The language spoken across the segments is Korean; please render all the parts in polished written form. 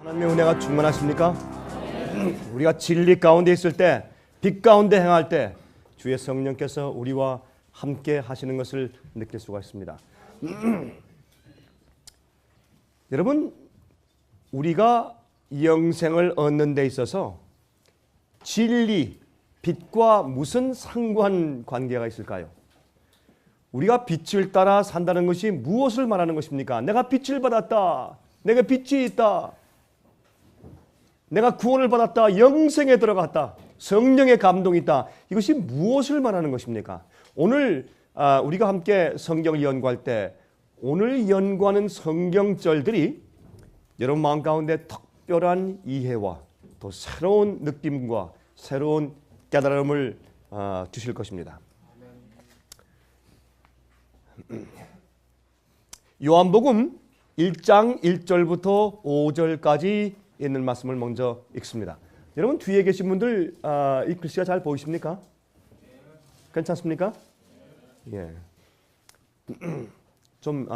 하나님의 은혜가 충만하십니까? 우리가 진리 가운데 있을 때, 빛 가운데 행할 때 주의 성령께서 우리와 함께 하시는 것을 느낄 수가 있습니다. 여러분, 우리가 영생을 얻는 데 있어서 진리, 빛과 무슨 상관관계가 있을까요? 우리가 빛을 따라 산다는 것이 무엇을 말하는 것입니까? 내가 빛을 받았다. 내가 빛이 있다. 내가 구원을 받았다. 영생에 들어갔다. 성령의 감동이 있다. 이것이 무엇을 말하는 것입니까? 오늘 우리가 함께 성경을 연구할 때 오늘 연구하는 성경절들이 여러분 마음 가운데 특별한 이해와 또 새로운 느낌과 새로운 깨달음을 주실 것입니다. 요한복음 1장 1절부터 5절까지 있는 말씀을 먼저 읽습니다. 여러분 뒤에 계신 분들 이 글씨가 잘 보이십니까? 괜찮습니까? 예. 좀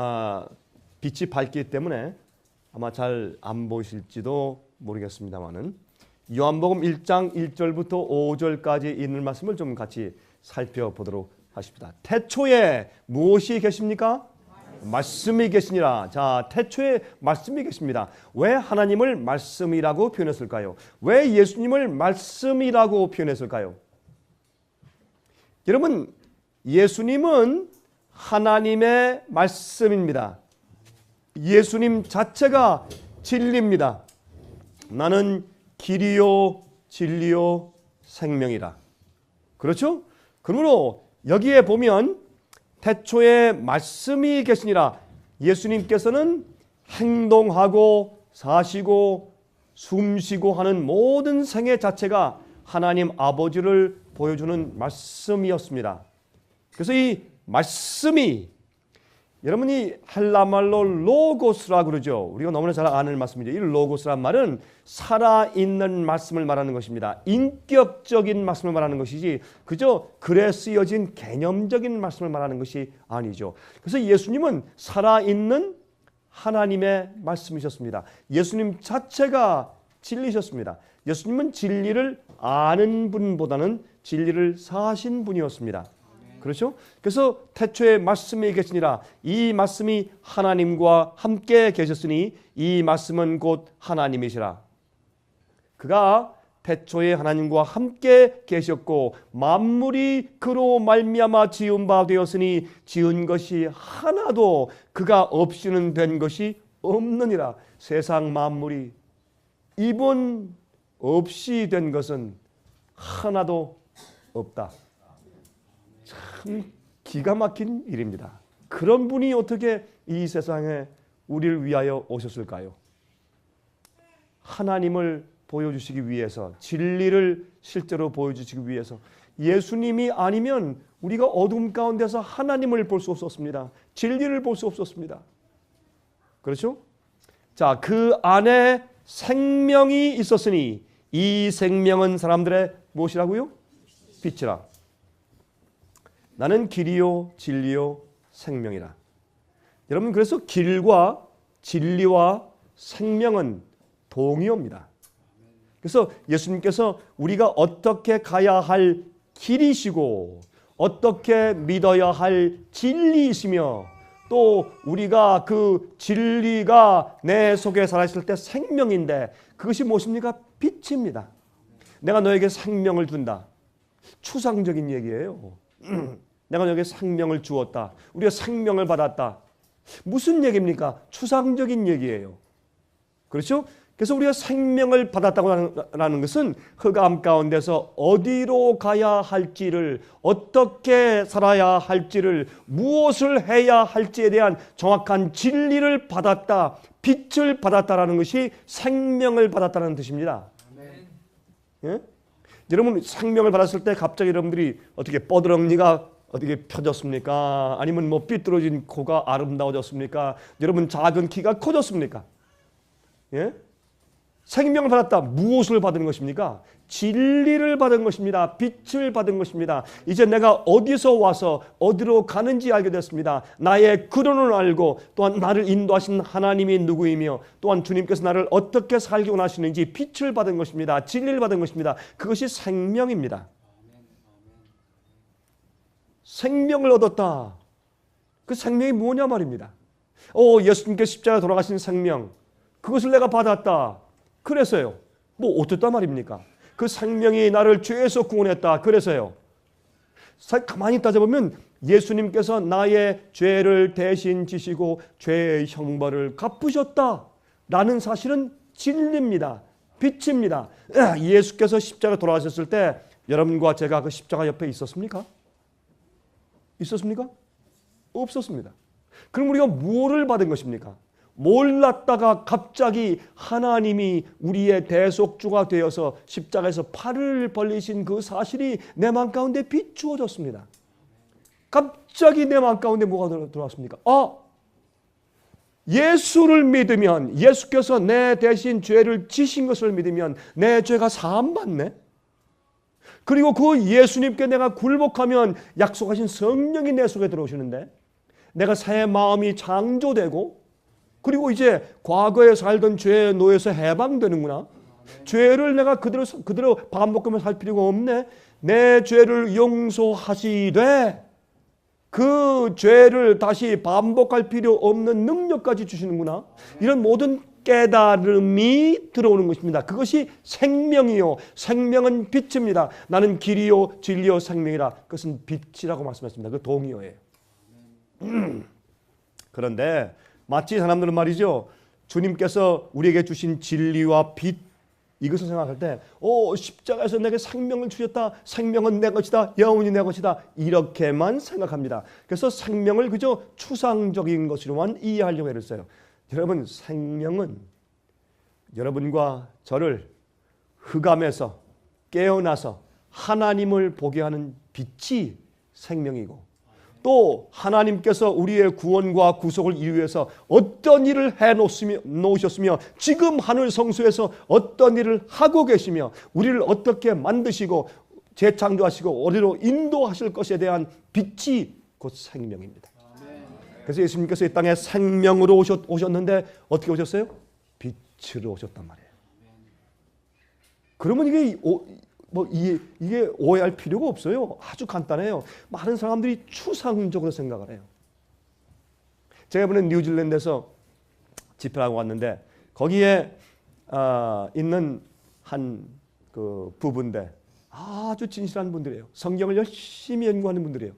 빛이 밝기 때문에 아마 잘 안 보이실지도 모르겠습니다만은 요한복음 1장 1절부터 5절까지 있는 말씀을 좀 같이 살펴보도록 하십니다. 태초에 무엇이 계십니까? 말씀이 계시니라. 자, 태초에 말씀이 계십니다. 왜 하나님을 말씀이라고 표현했을까요? 왜 예수님을 말씀이라고 표현했을까요? 여러분, 예수님은 하나님의 말씀입니다. 예수님 자체가 진리입니다. 나는 길이요 진리요 생명이라. 그렇죠? 그러므로 여기에 보면 태초에 말씀이 계시니라. 예수님께서는 행동하고 사시고 숨쉬고 하는 모든 생애 자체가 하나님 아버지를 보여주는 말씀이었습니다. 그래서 이 말씀이 여러분이 헬라말로 로고스라고 그러죠. 우리가 너무나 잘 아는 말씀이죠. 이 로고스란 말은 살아있는 말씀을 말하는 것입니다. 인격적인 말씀을 말하는 것이지 그저 글에 쓰여진 개념적인 말씀을 말하는 것이 아니죠. 그래서 예수님은 살아있는 하나님의 말씀이셨습니다. 예수님 자체가 진리셨습니다. 예수님은 진리를 아는 분보다는 진리를 사신 분이었습니다. 그렇죠? 그래서 태초에 말씀이 계시니라. 이 말씀이 하나님과 함께 계셨으니 이 말씀은 곧 하나님이시라. 그가 태초에 하나님과 함께 계셨고 만물이 그로 말미암아 지은 바 되었으니 지은 것이 하나도 그가 없이는 된 것이 없느니라. 세상 만물이 이분 없이 된 것은 하나도 없다. 참 기가 막힌 일입니다. 그런 분이 어떻게 이 세상에 우리를 위하여 오셨을까요? 하나님을 보여주시기 위해서, 진리를 실제로 보여주시기 위해서. 예수님이 아니면 우리가 어둠 가운데서 하나님을 볼 수 없었습니다. 진리를 볼 수 없었습니다. 그렇죠? 자, 그 안에 생명이 있었으니 이 생명은 사람들의 무엇이라고요? 빛이라. 나는 길이요 진리요 생명이라. 여러분 그래서 길과 진리와 생명은 동의어입니다. 그래서 예수님께서 우리가 어떻게 가야 할 길이시고 어떻게 믿어야 할 진리이시며 또 우리가 그 진리가 내 속에 살아있을 때 생명인데 그것이 무엇입니까? 빛입니다. 내가 너에게 생명을 준다. 추상적인 얘기예요. 내가 너에게 생명을 주었다. 우리가 생명을 받았다. 무슨 얘기입니까? 추상적인 얘기예요. 그렇죠? 그래서 우리가 생명을 받았다고 하는 것은 흑암 가운데서 어디로 가야 할지를, 어떻게 살아야 할지를, 무엇을 해야 할지에 대한 정확한 진리를 받았다. 빛을 받았다라는 것이 생명을 받았다는 뜻입니다. 예? 여러분 생명을 받았을 때 갑자기 여러분들이 어떻게 뻐드렁니가 어떻게 펴졌습니까? 아니면 뭐 삐뚤어진 코가 아름다워졌습니까? 여러분 작은 키가 커졌습니까? 예? 생명을 받았다. 무엇을 받은 것입니까? 진리를 받은 것입니다. 빛을 받은 것입니다. 이제 내가 어디서 와서 어디로 가는지 알게 됐습니다. 나의 근원을 알고 또한 나를 인도하신 하나님이 누구이며 또한 주님께서 나를 어떻게 살게 원하시는지 빛을 받은 것입니다. 진리를 받은 것입니다. 그것이 생명입니다. 생명을 얻었다. 그 생명이 뭐냐 말입니다. 예수님께서 십자가에 돌아가신 생명, 그것을 내가 받았다. 그래서요. 뭐 어떻단 말입니까? 그 생명이 나를 죄에서 구원했다. 그래서요. 가만히 따져보면 예수님께서 나의 죄를 대신 지시고 죄의 형벌을 갚으셨다. 라는 사실은 진리입니다. 빛입니다. 예수께서 십자가에 돌아가셨을 때 여러분과 제가 그 십자가 옆에 있었습니까? 있었습니까? 없었습니다. 그럼 우리가 무엇을 받은 것입니까? 몰랐다가 갑자기 하나님이 우리의 대속주가 되어서 십자가에서 팔을 벌리신 그 사실이 내 마음 가운데 비추어졌습니다. 갑자기 내 마음 가운데 뭐가 들어왔습니까? 예수를 믿으면, 예수께서 내 대신 죄를 지신 것을 믿으면 내 죄가 사함받네. 그리고 그 예수님께 내가 굴복하면 약속하신 성령이 내 속에 들어오시는데 내가 새 마음이 창조되고 그리고 이제 과거에 살던 죄의 노예에서 해방되는구나. 죄를 내가 그대로 반복하며 살 필요가 없네. 내 죄를 용서하시되 그 죄를 다시 반복할 필요 없는 능력까지 주시는구나. 이런 모든 깨달음이 들어오는 것입니다. 그것이 생명이요. 생명은 빛입니다. 나는 길이요 진리요 생명이라. 그것은 빛이라고 말씀했습니다. 그 동의어예요. 그런데 마치 사람들은 말이죠. 주님께서 우리에게 주신 진리와 빛 이것을 생각할 때 십자가에서 내게 생명을 주셨다. 생명은 내 것이다. 영원히 내 것이다. 이렇게만 생각합니다. 그래서 생명을 그저 추상적인 것으로만 이해하려고 했어요. 여러분 생명은 여러분과 저를 흑암에서 깨어나서 하나님을 보게 하는 빛이 생명이고 또 하나님께서 우리의 구원과 구속을 이루기 위해서 어떤 일을 해놓으셨으며 지금 하늘 성소에서 어떤 일을 하고 계시며 우리를 어떻게 만드시고 재창조하시고 어디로 인도하실 것에 대한 빛이 곧 생명입니다. 그래서 예수님께서 이 땅에 생명으로 오셨는데 어떻게 오셨어요? 빛으로 오셨단 말이에요. 그러면 이게 오해할 필요가 없어요. 아주 간단해요. 많은 사람들이 추상적으로 생각을 해요. 제가 이번에 뉴질랜드에서 집회를 하고 왔는데 거기에 있는 한 그 부부인데 아주 진실한 분들이에요. 성경을 열심히 연구하는 분들이에요.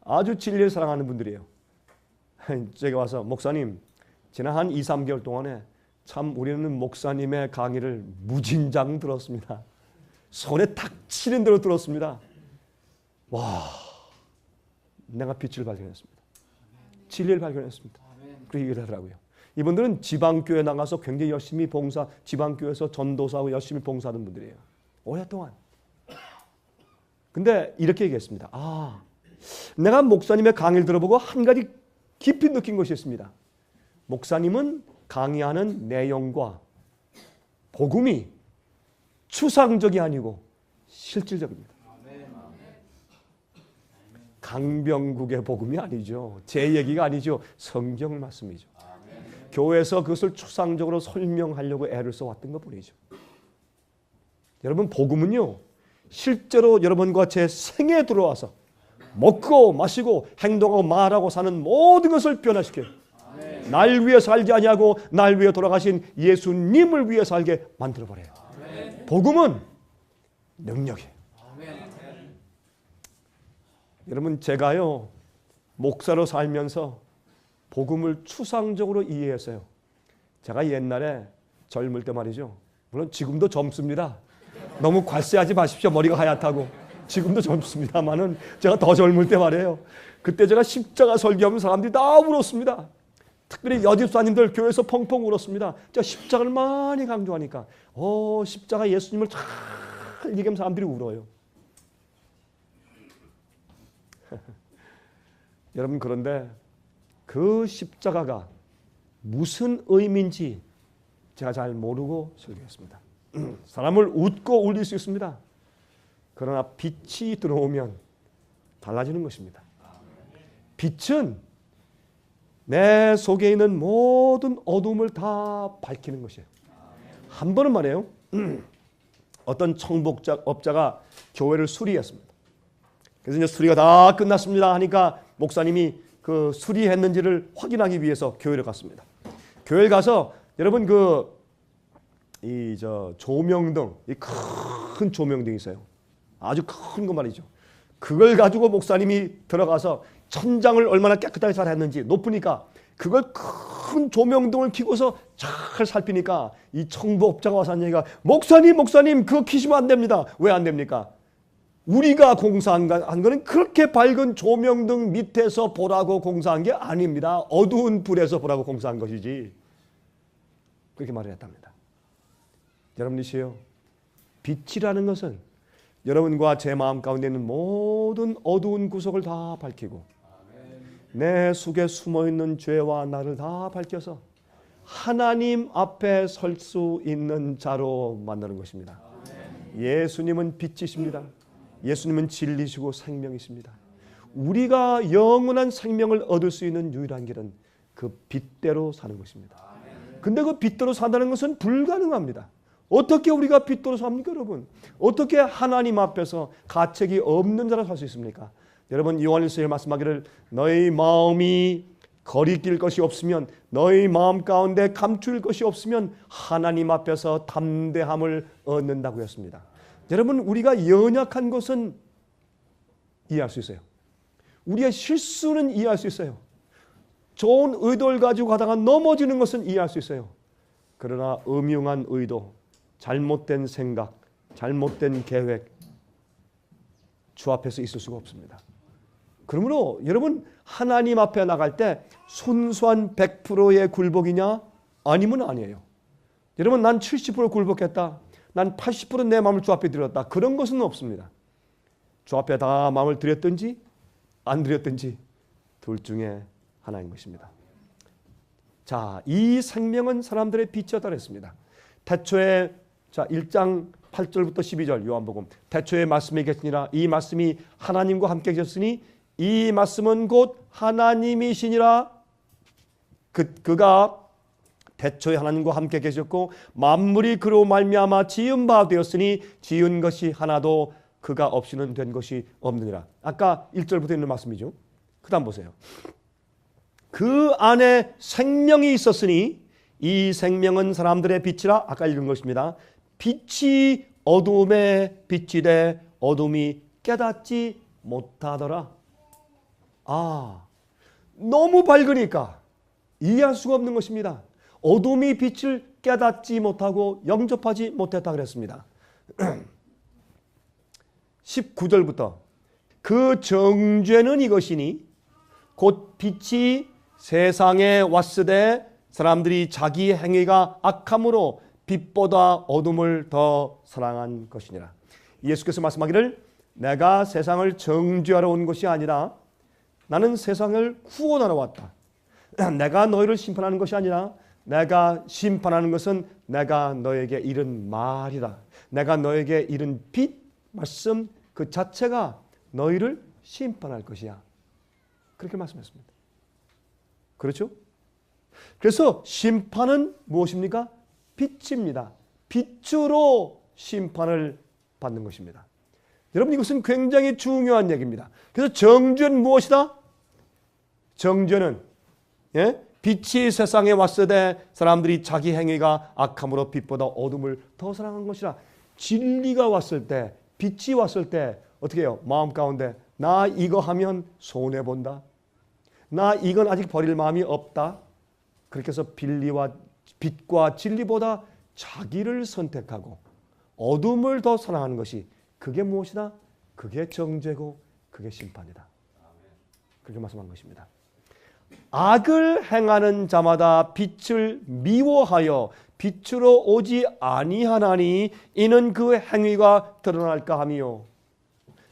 아주 진리를 사랑하는 분들이에요. 제가 와서 목사님 지난 한 2, 3개월 동안에 참 우리는 목사님의 강의를 무진장 들었습니다. 손에 탁 치는 대로 들었습니다. 와, 내가 빛을 발견했습니다. 진리를 발견했습니다. 그렇게 얘기를 하더라고요. 이분들은 지방교회 나가서 굉장히 열심히 지방교회에서 전도사하고 열심히 봉사하는 분들이에요. 오랫동안. 근데 이렇게 얘기했습니다. 내가 목사님의 강의를 들어보고 한 가지 깊이 느낀 것이 있습니다. 목사님은 강의하는 내용과 복음이 추상적이 아니고 실질적입니다. 강병국의 복음이 아니죠. 제 얘기가 아니죠. 성경 말씀이죠. 교회에서 그것을 추상적으로 설명하려고 애를 써왔던 것뿐이죠. 여러분 복음은요. 실제로 여러분과 제 생에 들어와서 먹고 마시고 행동하고 말하고 사는 모든 것을 변화시켜요. 날 위해 살지 아니하고 날 위해 돌아가신 예수님을 위해 살게 만들어버려요. 복음은 능력이에요. 여러분 제가요 목사로 살면서 복음을 추상적으로 이해해서요. 제가 옛날에 젊을 때 말이죠. 물론 지금도 젊습니다. 너무 괄세하지 마십시오. 머리가 하얗다고. 지금도 젊습니다만은 제가 더 젊을 때 말이에요. 그때 제가 십자가 설교하면 사람들이 다 울었습니다. 특별히 여집사님들 교회에서 펑펑 울었습니다. 제가 십자가를 많이 강조하니까 십자가 예수님을 잘 얘기하면 사람들이 울어요. 여러분 그런데 그 십자가가 무슨 의미인지 제가 잘 모르고 설교했습니다. 사람을 웃고 울릴 수 있습니다. 그러나 빛이 들어오면 달라지는 것입니다. 빛은 내 속에 있는 모든 어둠을 다 밝히는 것이에요. 한 번은 말이에요. 어떤 청복업자가 교회를 수리했습니다. 그래서 이제 수리가 다 끝났습니다 하니까 목사님이 그 수리했는지를 확인하기 위해서 교회를 갔습니다. 교회를 가서 여러분 조명등, 이 큰 조명등이 있어요. 아주 큰 거 말이죠. 그걸 가지고 목사님이 들어가서 천장을 얼마나 깨끗하게 잘 했는지 높으니까 그걸 큰 조명등을 켜고서 잘 살피니까 이 청부업자가 와서 한 얘기가 목사님 그거 켜시면 안 됩니다. 왜 안 됩니까? 우리가 공사한 거는 그렇게 밝은 조명등 밑에서 보라고 공사한 게 아닙니다. 어두운 불에서 보라고 공사한 것이지. 그렇게 말을 했답니다. 여러분이시여, 빛이라는 것은 여러분과 제 마음 가운데 있는 모든 어두운 구석을 다 밝히고 내 속에 숨어있는 죄와 나를 다 밝혀서 하나님 앞에 설 수 있는 자로 만드는 것입니다. 예수님은 빛이십니다. 예수님은 진리시고 생명이십니다. 우리가 영원한 생명을 얻을 수 있는 유일한 길은 그 빛대로 사는 것입니다. 근데 그 빛대로 산다는 것은 불가능합니다. 어떻게 우리가 빛대로 삽니까, 여러분? 어떻게 하나님 앞에서 가책이 없는 자로 살 수 있습니까? 여러분, 요한일서에 말씀하기를 너희 마음이 거리낄 것이 없으면, 너희 마음 가운데 감출 것이 없으면 하나님 앞에서 담대함을 얻는다고 했습니다. 여러분, 우리가 연약한 것은 이해할 수 있어요. 우리의 실수는 이해할 수 있어요. 좋은 의도를 가지고 가다가 넘어지는 것은 이해할 수 있어요. 그러나 음흉한 의도, 잘못된 생각, 잘못된 계획, 주 앞에서 있을 수가 없습니다. 그러므로 여러분, 하나님 앞에 나갈 때 순수한 100%의 굴복이냐? 아니면 아니에요. 여러분, 난 70% 굴복했다, 난 80% 내 마음을 주 앞에 드렸다, 그런 것은 없습니다. 주 앞에 다 마음을 드렸든지 안 드렸든지 둘 중에 하나인 것입니다. 자, 이 생명은 사람들의 빛이었다 그랬습니다. 태초에 1장 8절부터 12절 요한복음, 태초에 말씀이 계시니라, 이 말씀이 하나님과 함께 계셨으니 이 말씀은 곧 하나님이시니라. 그가 태초에 하나님과 함께 계셨고 만물이 그로 말미암아 지은 바 되었으니 지은 것이 하나도 그가 없이는 된 것이 없느니라. 아까 1절부터 있는 말씀이죠. 그 다음 보세요. 그 안에 생명이 있었으니 이 생명은 사람들의 빛이라. 아까 읽은 것입니다. 빛이 어둠에 비치되 어둠이 깨닫지 못하더라. 너무 밝으니까 이해할 수가 없는 것입니다. 어둠이 빛을 깨닫지 못하고 영접하지 못했다 그랬습니다. 19절부터 그 정죄는 이것이니 곧 빛이 세상에 왔으되 사람들이 자기 행위가 악함으로 빛보다 어둠을 더 사랑한 것이니라. 예수께서 말씀하기를 내가 세상을 정죄하러 온 것이 아니라 나는 세상을 구원하러 왔다. 내가 너희를 심판하는 것이 아니라 내가 심판하는 것은 내가 너에게 이른 말이라. 내가 너에게 이른 빛 말씀 그 자체가 너희를 심판할 것이야. 그렇게 말씀했습니다. 그렇죠? 그래서 심판은 무엇입니까? 빛입니다. 빛으로 심판을 받는 것입니다. 여러분, 이것은 굉장히 중요한 얘기입니다. 그래서 정죄는 무엇이다? 정죄는 빛이 세상에 왔으되 사람들이 자기 행위가 악함으로 빛보다 어둠을 더 사랑한 것이라. 진리가 왔을 때, 빛이 왔을 때 어떻게 해요? 마음 가운데 나 이거 하면 손해본다, 나 이건 아직 버릴 마음이 없다. 그렇게 해서 빛과 진리보다 자기를 선택하고 어둠을 더 사랑하는 것이, 그게 무엇이다? 그게 정죄고 그게 심판이다. 그렇게 말씀한 것입니다. 악을 행하는 자마다 빛을 미워하여 빛으로 오지 아니하나니 이는 그 행위가 드러날까 하며,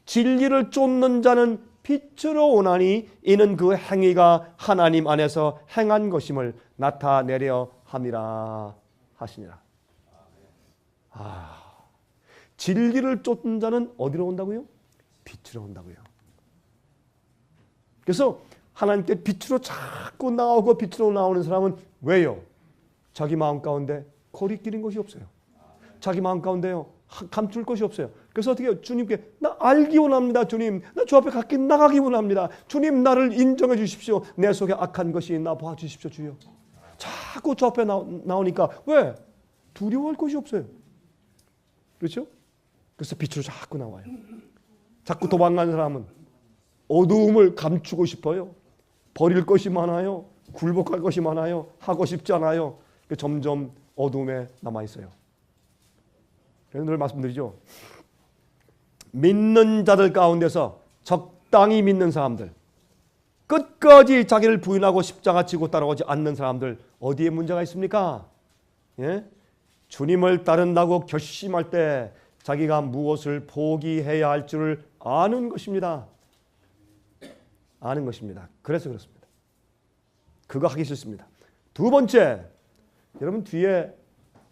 진리를 쫓는 자는 빛으로 오나니 이는 그 행위가 하나님 안에서 행한 것임을 나타내려 함이라. 하시니라. 진리를 쫓는 자는 어디로 온다고요? 빛으로 온다고요. 그래서 하나님께 빛으로 자꾸 나오고 빛으로 나오는 사람은 왜요? 자기 마음 가운데 거리끼는 것이 없어요. 자기 마음 가운데요 감출 것이 없어요. 그래서 어떻게 해요? 주님께 나 알기 원합니다. 주님, 나 주 앞에 가까이 나가기 원합니다. 주님, 나를 인정해 주십시오. 내 속에 악한 것이 나 봐주십시오, 주여. 자꾸 주 앞에 나오니까 왜? 두려워할 것이 없어요. 그렇죠? 그래서 빛으로 자꾸 나와요. 자꾸 도망가는 사람은 어두움을 감추고 싶어요. 버릴 것이 많아요. 굴복할 것이 많아요. 하고 싶지 않아요. 점점 어두움에 남아있어요. 그래서 늘 말씀드리죠. 믿는 자들 가운데서 적당히 믿는 사람들, 끝까지 자기를 부인하고 십자가 지고 따라오지 않는 사람들, 어디에 문제가 있습니까? 예? 주님을 따른다고 결심할 때 자기가 무엇을 포기해야 할 줄을 아는 것입니다. 아는 것입니다. 그래서 그렇습니다. 그거 하기 싫습니다. 두 번째, 여러분 뒤에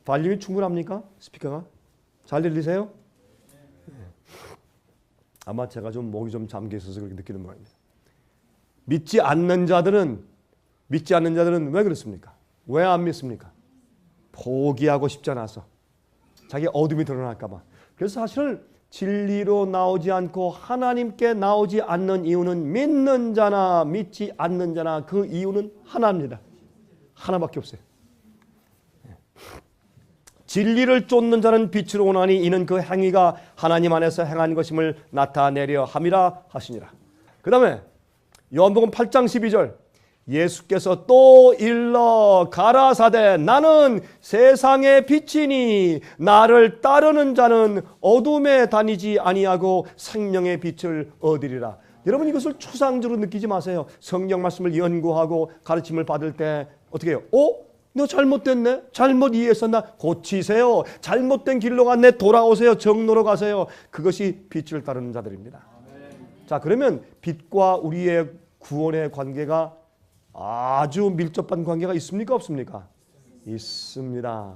발륨이 충분합니까? 스피커가? 잘 들리세요? 아마 제가 좀 목이 좀 잠겨 있어서 그렇게 느끼는 모양입니다. 믿지 않는 자들은 왜 그렇습니까? 왜 안 믿습니까? 포기하고 싶지 않아서. 자기 어둠이 드러날까 봐. 그래서 사실 진리로 나오지 않고 하나님께 나오지 않는 이유는 믿는 자나 믿지 않는 자나 그 이유는 하나입니다. 하나밖에 없어요. 진리를 쫓는 자는 빛으로 오나니 이는 그 행위가 하나님 안에서 행한 것임을 나타내려 함이라 하시니라. 그 다음에 요한복음 8장 12절 예수께서 또 일러 가라사대 나는 세상의 빛이니 나를 따르는 자는 어둠에 다니지 아니하고 생명의 빛을 얻으리라. 여러분 이것을 추상적으로 느끼지 마세요. 성경 말씀을 연구하고 가르침을 받을 때 어떻게 해요? 너 잘못됐네? 잘못 이해했었나? 고치세요. 잘못된 길로 갔네? 돌아오세요. 정로로 가세요. 그것이 빛을 따르는 자들입니다. 자, 그러면 빛과 우리의 구원의 관계가 아주 밀접한 관계가 있습니까? 없습니까? 있습니다.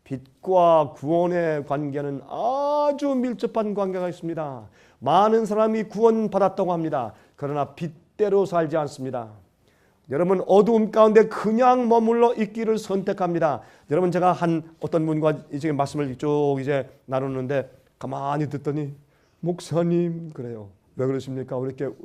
빛과 구원의 관계는 아주 밀접한 관계가 있습니다. 많은 사람이 구원받았다고 합니다. 그러나 빛대로 살지 않습니다. 여러분 어두움 가운데 그냥 머물러 있기를 선택합니다. 여러분 제가 어떤 분과 이제 말씀을 쭉 이제 나누는데 가만히 듣더니 목사님 그래요. 왜 그러십니까? 왜 이렇게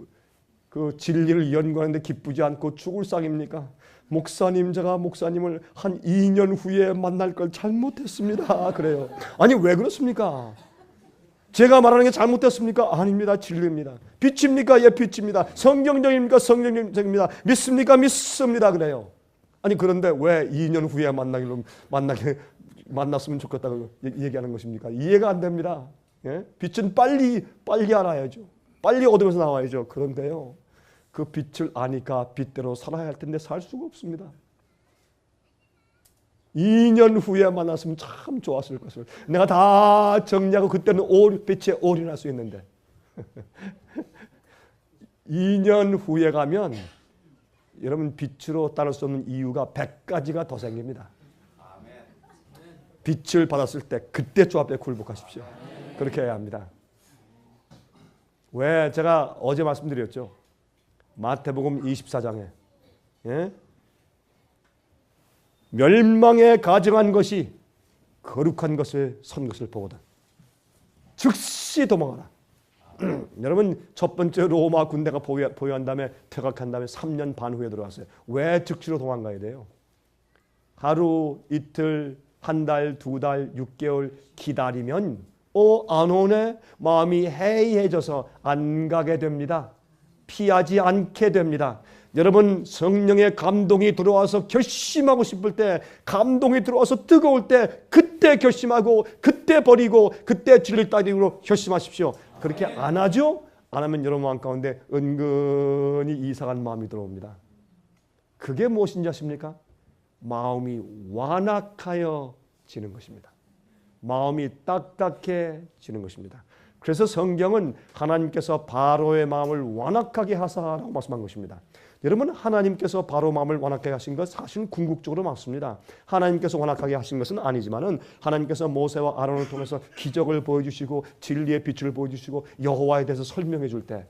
그 진리를 연구하는데 기쁘지 않고 죽을 상입니까? 목사님 제가 목사님을 한 2년 후에 만날 걸 잘못했습니다. 그래요. 아니 왜 그렇습니까? 제가 말하는 게 잘못됐습니까? 아닙니다. 진리입니다. 빛입니까? 예, 빛입니다. 성경적입니까? 성경적입니다. 믿습니까? 믿습니다. 그래요. 아니 그런데 왜 2년 후에 만났으면 좋겠다고 얘기하는 것입니까? 이해가 안 됩니다. 예? 빛은 빨리 알아야죠. 빨리 어둠에서 나와야죠. 그런데요. 그 빛을 아니까 빛대로 살아야 할 텐데 살 수가 없습니다. 2년 후에 만났으면 참 좋았을 것을. 내가 다 정리하고 그때는 빛에 올인할 수 있는데 2년 후에 가면 여러분 빛으로 따를 수 없는 이유가 100가지가 더 생깁니다. 빛을 받았을 때 그때 주 앞에 굴복하십시오. 그렇게 해야 합니다. 왜 제가 어제 말씀드렸죠. 마태복음 24장에 예? 멸망에 가증한 것이 거룩한 것을 선 것을 보거든 즉시 도망하라. 여러분 첫 번째 로마 군대가 보유한 다음에 퇴각한 다음에 3년 반 후에 들어왔어요. 왜 즉시로 도망가야 돼요? 하루 이틀 한 달 두 달 6개월 기다리면 안 오네 마음이 해이해져서 안 가게 됩니다. 피하지 않게 됩니다. 여러분 성령의 감동이 들어와서 결심하고 싶을 때 감동이 들어와서 뜨거울 때 그때 결심하고 그때 버리고 그때 진리 따르기로 결심하십시오. 그렇게 안 하죠? 안 하면 여러분 마음 가운데 은근히 이상한 마음이 들어옵니다. 그게 무엇인지 아십니까? 마음이 완악하여지는 것입니다. 마음이 딱딱해지는 것입니다. 그래서 성경은 하나님께서 바로의 마음을 완악하게 하사라고 말씀한 것입니다. 여러분, 하나님께서 바로 마음을 완악하게 하신 것 사실은 궁극적으로 맞습니다. 하나님께서 완악하게 하신 것은 아니지만은 하나님께서 모세와 아론을 통해서 기적을 보여주시고 진리의 빛을 보여주시고 여호와에 대해서 설명해 줄 때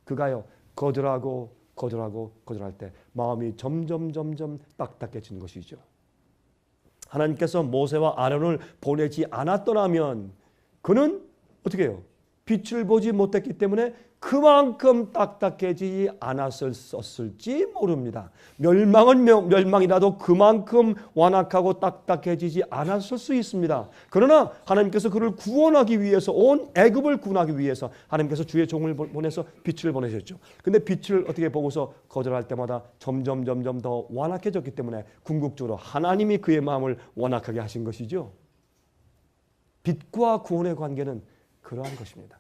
그가요 거절하고 거절할 때 마음이 점점 딱딱해지는 것이죠. 하나님께서 모세와 아론을 보내지 않았더라면 그는 어떻게 해요? 빛을 보지 못했기 때문에 그만큼 딱딱해지지 않았을지 모릅니다. 멸망은 멸망이라도 그만큼 완악하고 딱딱해지지 않았을 수 있습니다. 그러나 하나님께서 그를 구원하기 위해서 온 애굽을 구원하기 위해서 하나님께서 주의 종을 보내서 빛을 보내셨죠. 근데 빛을 어떻게 보고서 거절할 때마다 점점 더 완악해졌기 때문에 궁극적으로 하나님이 그의 마음을 완악하게 하신 것이죠. 빛과 구원의 관계는 그러한 것입니다.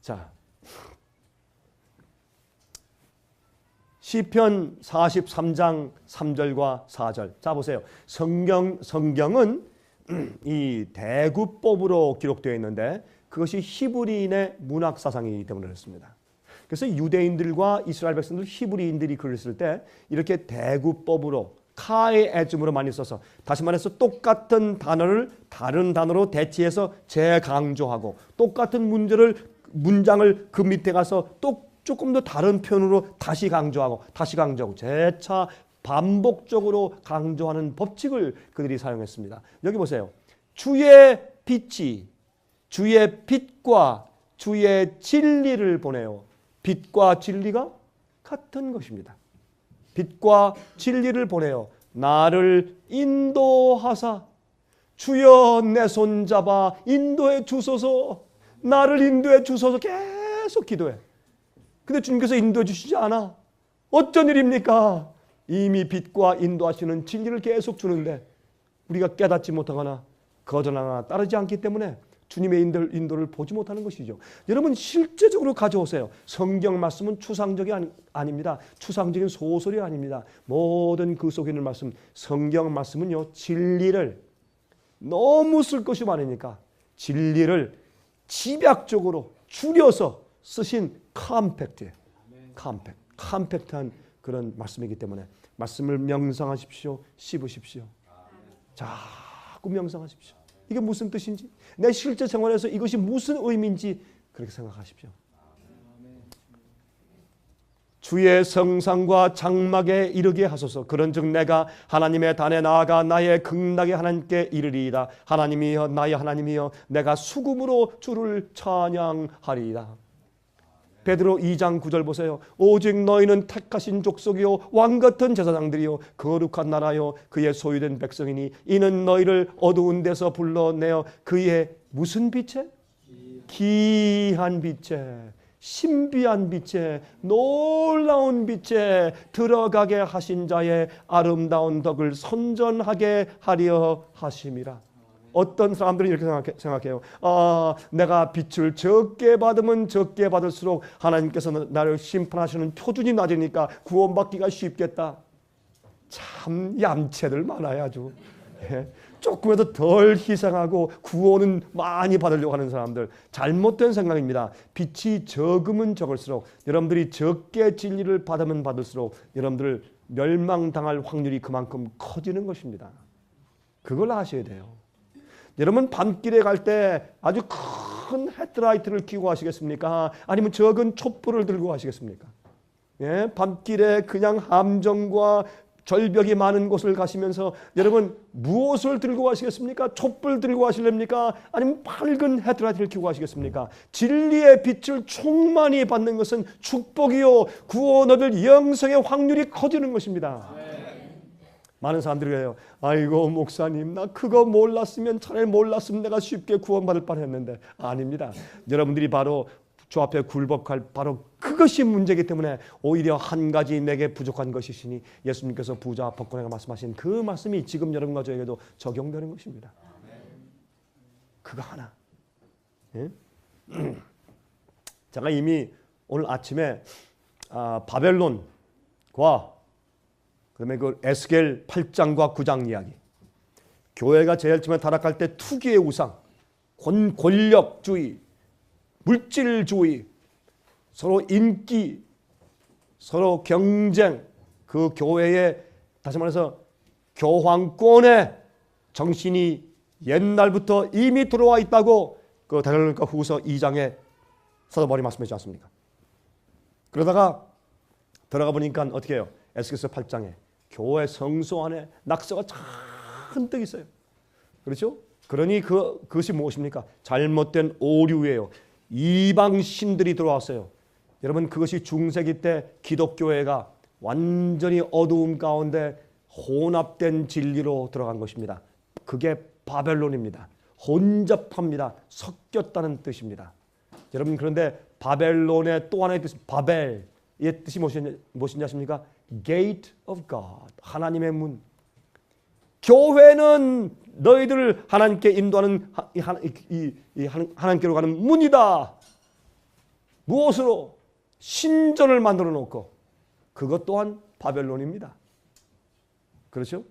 자, 시편 43장 3절과 4절. 자, 보세요. 성경은 이 대구법으로 기록되어 있는데 그것이 히브리인의 문학 사상이기 때문에 그렇습니다. 그래서 유대인들과 이스라엘 백성들, 히브리인들이 글을 쓸 때 이렇게 대구법으로 카의 애즘으로 많이 써서, 다시 말해서 똑같은 단어를 다른 단어로 대체해서 재강조하고 똑같은 문장을 그 밑에 가서 또 조금 더 다른 표현으로 다시 강조하고 재차 반복적으로 강조하는 법칙을 그들이 사용했습니다. 여기 보세요. 주의 빛과 주의 진리를 보내요. 빛과 진리가 같은 것입니다. 빛과 진리를 보내요. 나를 인도하사 주여 내 손잡아 인도해 주소서, 나를 인도해 주소서 계속 기도해. 근데 주님께서 인도해 주시지 않아. 어쩐 일입니까? 이미 빛과 인도하시는 진리를 계속 주는데 우리가 깨닫지 못하거나 거절하거나 따르지 않기 때문에 주님의 인도를 보지 못하는 것이죠. 여러분, 실제적으로 가져오세요. 성경 말씀은 추상적이 아닙니다. 추상적인 소설이 아닙니다. 모든 그 속에 있는 말씀, 성경 말씀은요, 진리를 너무 쓸 것이 많으니까 진리를 집약적으로 줄여서 쓰신 컴팩트한 그런 말씀이기 때문에 말씀을 명상하십시오. 씹으십시오. 자꾸 명상하십시오. 이게 무슨 뜻인지, 내 실제 생활에서 이것이 무슨 의미인지 그렇게 생각하십시오. 주의 성상과 장막에 이르게 하소서. 그런즉 내가 하나님의 단에 나아가 나의 극락의 하나님께 이르리이다. 하나님이여, 나의 하나님이여, 내가 수금으로 주를 찬양하리이다. 베드로 2장 9절 보세요. 오직 너희는 택하신 족속이요 왕같은 제사장들이요 거룩한 나라요 그의 소유된 백성이니 이는 너희를 어두운 데서 불러내어 그의 무슨 빛에? 귀한 빛에, 신비한 빛에, 놀라운 빛에 들어가게 하신 자의 아름다운 덕을 선전하게 하려 하심이라. 어떤 사람들은 이렇게 생각해요. 내가 빛을 적게 받으면 적게 받을수록 하나님께서 나를 심판하시는 표준이 낮으니까 구원받기가 쉽겠다. 참 얌체들 많아요, 아주. 조금이라도 덜 희생하고 구원은 많이 받으려고 하는 사람들, 잘못된 생각입니다. 빛이 적으면 적을수록, 여러분들이 적게 진리를 받으면 받을수록 여러분들 멸망당할 확률이 그만큼 커지는 것입니다. 그걸 아셔야 돼요. 여러분, 밤길에 갈 때 아주 큰 헤드라이트를 켜고 가시겠습니까? 아니면 적은 촛불을 들고 가시겠습니까? 예, 밤길에 그냥 함정과 절벽이 많은 곳을 가시면서 여러분 무엇을 들고 가시겠습니까? 촛불 들고 가실랍니까? 아니면 밝은 헤드라이트를 켜고 가시겠습니까? 진리의 빛을 충만히 받는 것은 축복이요 구원 얻을 영생의 확률이 커지는 것입니다. 많은 사람들이 그래요. 아이고 목사님, 나 그거 몰랐으면, 차라리 몰랐으면 내가 쉽게 구원받을 뻔했는데. 아닙니다. 여러분들이 바로 주 앞에 굴복할 바로 그것이 문제이기 때문에 오히려 한 가지 내게 부족한 것이시니 예수님께서 부자 복권에게 말씀하신 그 말씀이 지금 여러분과 저에게도 적용되는 것입니다. 그거 하나. 예? 제가 이미 오늘 아침에 바벨론과 그다음에 그 에스겔 8장과 9장 이야기, 교회가 제일 처음에 타락할 때 투기의 우상, 권력주의, 물질주의, 서로 인기, 서로 경쟁, 그 교회에 다시 말해서 교황권의 정신이 옛날부터 이미 들어와 있다고 그 데살로니가 후서 2장에 사도 바울이 말씀하지 않습니까? 그러다가 들어가 보니까 어떻게 해요? 에스겔서 8장에 교회 성소 안에 낙서가 잔뜩 있어요. 그렇죠? 그러니 그것이 무엇입니까? 잘못된 오류예요. 이방 신들이 들어왔어요. 여러분, 그것이 중세기 때 기독교회가 완전히 어두움 가운데 혼합된 진리로 들어간 것입니다. 그게 바벨론입니다. 혼잡합니다. 섞였다는 뜻입니다. 여러분, 그런데 바벨론의 또 하나의 뜻, 바벨의 뜻이 무엇인지 아십니까? Gate of God, 하나님의 문. 교회는 너희들을 하나님께 인도하는 하나님께로 가는 문이다. 무엇으로? 신전을 만들어 놓고, 그것 또한 바벨론입니다. 그렇죠?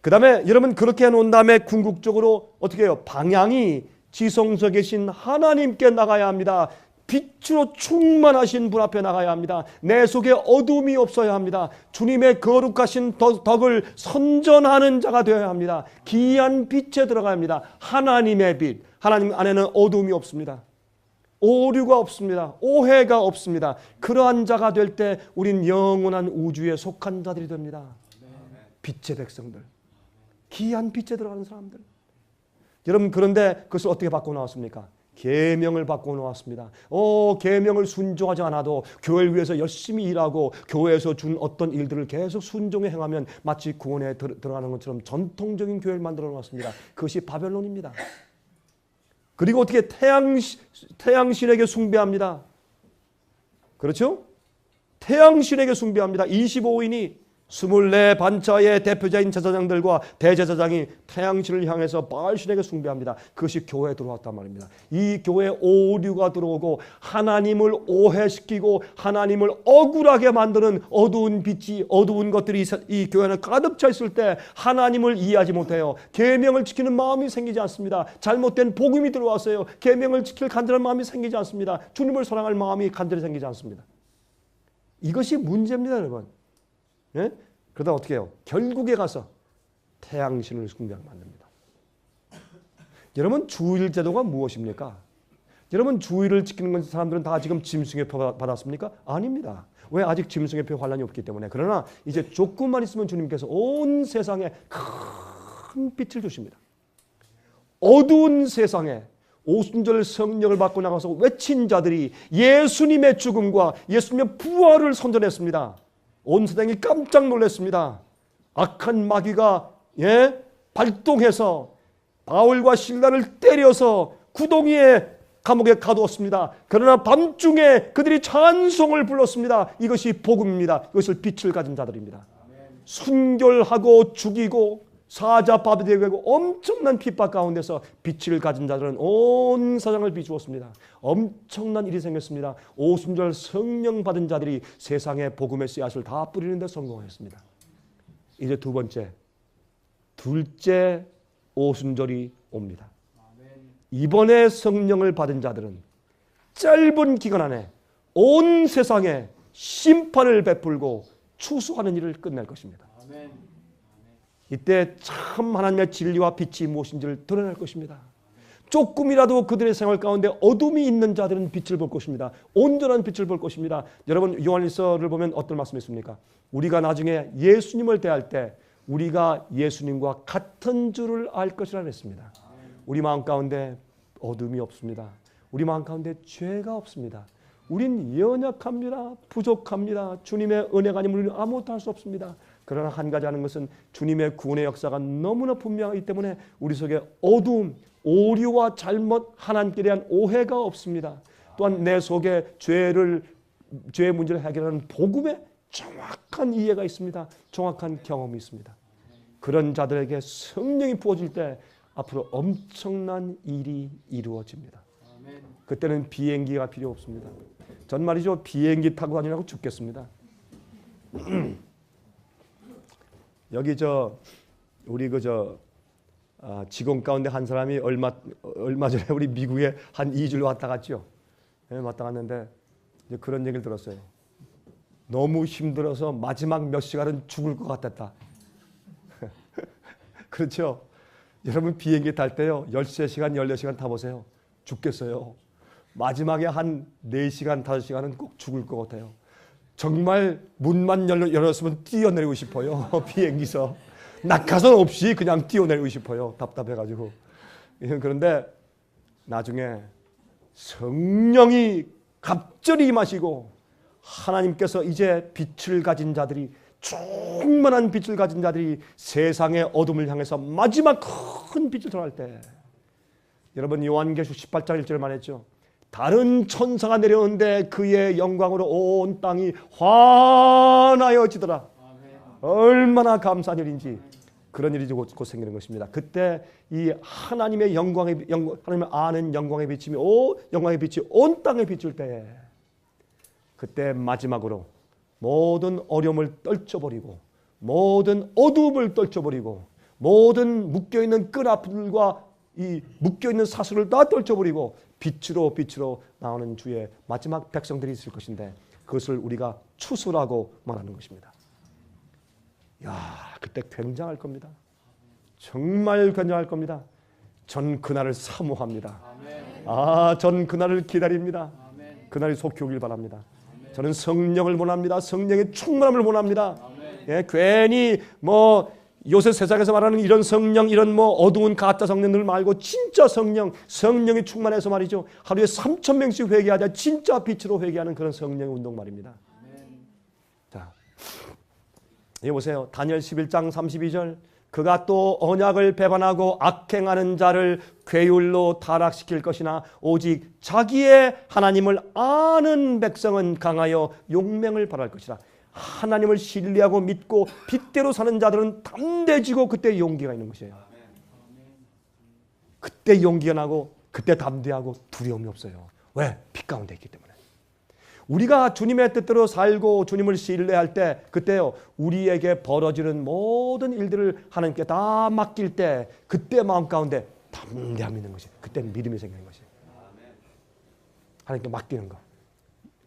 그 다음에 여러분, 그렇게 해놓은 다음에 궁극적으로 어떻게 해요? 방향이 지성소에 계신 하나님께 나가야 합니다. 빛으로 충만하신 분 앞에 나가야 합니다. 내 속에 어둠이 없어야 합니다. 주님의 거룩하신 덕을 선전하는 자가 되어야 합니다. 기이한 빛에 들어가야 합니다. 하나님의 빛. 하나님 안에는 어둠이 없습니다. 오류가 없습니다. 오해가 없습니다. 그러한 자가 될 때 우린 영원한 우주에 속한 자들이 됩니다. 빛의 백성들, 기이한 빛에 들어가는 사람들. 여러분, 그런데 그것을 어떻게 바꿔 나왔습니까? 계명을 바꿔 놓았습니다. 계명을 순종하지 않아도 교회를 위해서 열심히 일하고 교회에서 준 어떤 일들을 계속 순종해 행하면 마치 구원에 들어가는 것처럼 전통적인 교회를 만들어 놓았습니다. 그것이 바벨론입니다. 그리고 어떻게 태양신에게 숭배합니다. 그렇죠? 태양신에게 숭배합니다. 25인이 24반차의 대표자인 제사장들과 대제사장이 태양신을 향해서 바알신에게 숭배합니다. 그것이 교회에 들어왔단 말입니다. 이 교회에 오류가 들어오고 하나님을 오해시키고 하나님을 억울하게 만드는 어두운 빛이, 어두운 것들이 이 교회는 가득 차 있을 때 하나님을 이해하지 못해요. 계명을 지키는 마음이 생기지 않습니다. 잘못된 복음이 들어왔어요. 계명을 지킬 간절한 마음이 생기지 않습니다. 주님을 사랑할 마음이 간절히 생기지 않습니다. 이것이 문제입니다, 여러분. 예? 그러다 어떻게 해요? 결국에 가서 태양신을 숭배하게 만듭니다. 여러분, 주일 제도가 무엇입니까? 여러분, 주일을 지키는 사람들은 다 지금 짐승의표 받았습니까? 아닙니다. 왜? 아직 짐승의표 환란이 없기 때문에. 그러나 이제 조금만 있으면 주님께서 온 세상에 큰 빛을 주십니다. 어두운 세상에 오순절 성령을 받고 나가서 외친 자들이 예수님의 죽음과 예수님의 부활을 선전했습니다. 온 세상이 깜짝 놀랐습니다. 악한 마귀가 발동해서 바울과 실라를 때려서 구덩이에 감옥에 가두었습니다. 그러나 밤중에 그들이 찬송을 불렀습니다. 이것이 복음입니다. 이것을 빛을 가진 자들입니다. 순결하고 죽이고 사자밥이 되고 엄청난 핍박 가운데서 빛을 가진 자들은 온 세상을 비추었습니다. 엄청난 일이 생겼습니다. 오순절 성령 받은 자들이 세상에 복음의 씨앗을 다 뿌리는 데 성공했습니다. 이제 둘째 오순절이 옵니다. 이번에 성령을 받은 자들은 짧은 기간 안에 온 세상에 심판을 베풀고 추수하는 일을 끝낼 것입니다. 이때 참 하나님의 진리와 빛이 무엇인지를 드러낼 것입니다. 조금이라도 그들의 생활 가운데 어둠이 있는 자들은 빛을 볼 것입니다. 온전한 빛을 볼 것입니다. 여러분, 요한일서를 보면 어떤 말씀이 있습니까? 우리가 나중에 예수님을 대할 때 우리가 예수님과 같은 줄을 알 것이라 했습니다. 우리 마음 가운데 어둠이 없습니다. 우리 마음 가운데 죄가 없습니다. 우린 연약합니다. 부족합니다. 주님의 은혜가 아니면 우리는 아무것도 할 수 없습니다. 그러나 한 가지 아는 것은 주님의 구원의 역사가 너무나 분명하기 때문에 우리 속에 어두움, 오류와 잘못, 하나님께 대한 오해가 없습니다. 또한 내 속에 죄의 문제를 해결하는 복음의 정확한 이해가 있습니다. 정확한 경험이 있습니다. 그런 자들에게 성령이 부어질 때 앞으로 엄청난 일이 이루어집니다. 그때는 비행기가 필요 없습니다. 전 말이죠, 비행기 타고 다니라고 죽겠습니다. 여기 우리 직원 가운데 한 사람이 얼마 전에 우리 미국에 한 2주를 왔다 갔죠. 네, 왔다 갔는데 이제 그런 얘기를 들었어요. 너무 힘들어서 마지막 몇 시간은 죽을 것 같았다. 그렇죠? 여러분 비행기 탈 때요. 13시간, 14시간 타보세요. 죽겠어요. 마지막에 한 4시간, 5시간은 꼭 죽을 것 같아요. 정말 문만 열었으면 뛰어내리고 싶어요. 비행기에서. 낙하산 없이 그냥 뛰어내리고 싶어요. 답답해가지고. 그런데 나중에 성령이 갑절히 임하시고 하나님께서 이제 빛을 가진 자들이, 충만한 빛을 가진 자들이 세상의 어둠을 향해서 마지막 큰 빛을 전할 때, 여러분 요한계시록 18장 1절에 말했죠. 다른 천사가 내려오는데 그의 영광으로 온 땅이 환하여지더라. 얼마나 감사한 일인지. 그런 일이 곧 생기는 것입니다. 그때 이 하나님의 하나님을 아는 영광의 빛이 온 땅에 비출 때에, 그때 마지막으로 모든 어려움을 떨쳐버리고 모든 어두움을 떨쳐버리고 모든 묶여있는 끈아픔들과 이 묶여있는 사슬을 다 떨쳐버리고 빛으로 나오는 주의 마지막 백성들이 있을 것인데, 그것을 우리가 추수라고 말하는 것입니다. 야, 그때 굉장할 겁니다. 정말 굉장할 겁니다. 전 그날을 사모합니다. 전 그날을 기다립니다. 그날이 속히 오길 바랍니다. 저는 성령을 원합니다. 성령의 충만함을 원합니다. 예, 괜히 요새 세상에서 말하는 이런 성령, 이런 어두운 가짜 성령들 말고 진짜 성령이 충만해서 말이죠. 하루에 3,000명씩 회개하자 진짜 빛으로 회개하는 그런 성령의 운동 말입니다. 자, 여기 보세요. 다니엘 11장 32절. 그가 또 언약을 배반하고 악행하는 자를 괴율로 타락시킬 것이나 오직 자기의 하나님을 아는 백성은 강하여 용맹을 발할 것이라. 하나님을 신뢰하고 믿고 빛대로 사는 자들은 담대해지고 그때 용기가 있는 것이에요. 그때 용기가 나고 그때 담대하고 두려움이 없어요. 왜? 빛 가운데 있기 때문에. 우리가 주님의 뜻대로 살고 주님을 신뢰할 때, 그때요 우리에게 벌어지는 모든 일들을 하나님께 다 맡길 때, 그때 마음 가운데 담대함이 있는 것이에요. 그때 믿음이 생기는 것이에요. 하나님께 맡기는 것.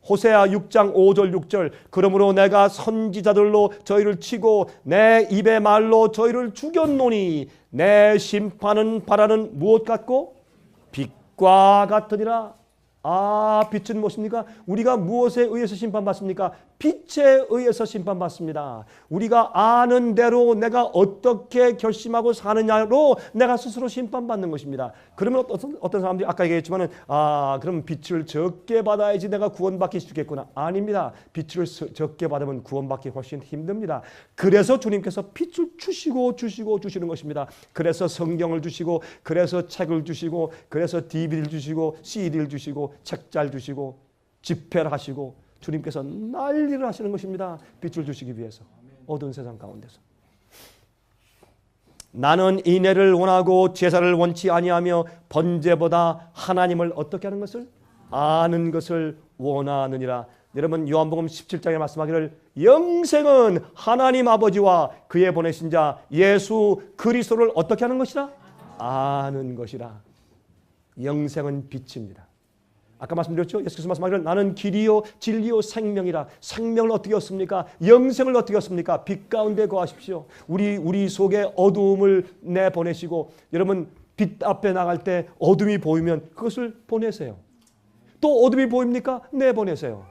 호세아 6장 5절 6절. 그러므로 내가 선지자들로 저희를 치고 내 입의 말로 저희를 죽였노니 내 심판은 바라는 무엇 같고 빛과 같으니라. 빛은 무엇입니까? 우리가 무엇에 의해서 심판받습니까? 빛에 의해서 심판받습니다. 우리가 아는 대로 내가 어떻게 결심하고 사느냐로 내가 스스로 심판받는 것입니다. 그러면 어떤 사람들이 아까 얘기했지만은 그럼 빛을 적게 받아야지 내가 구원받기 쉽겠구나. 아닙니다. 빛을 적게 받으면 구원받기 훨씬 힘듭니다. 그래서 주님께서 빛을 주시는 것입니다. 그래서 성경을 주시고, 그래서 책을 주시고, 그래서 DVD를 주시고, CD를 주시고, 책자를 주시고, 집회를 하시고, 주님께서 난리를 하시는 것입니다. 빛을 주시기 위해서. 어두운 세상 가운데서. 나는 인애를 원하고 제사를 원치 아니하며 번제보다 하나님을 어떻게 하는 것을? 아는 것을 원하느니라. 여러분 요한복음 17장에 말씀하기를 영생은 하나님 아버지와 그의 보내신 자 예수 그리스도를 어떻게 하는 것이라? 아는 것이라. 영생은 빛입니다. 아까 말씀드렸죠? 예수께서 말씀하기를 나는 길이요 진리요 생명이라. 생명을 어떻게 얻습니까? 영생을 어떻게 얻습니까? 빛 가운데 거하십시오. 우리 속에 어두움을 내보내시고, 여러분 빛 앞에 나갈 때 어둠이 보이면 그것을 보내세요. 또 어둠이 보입니까? 내보내세요.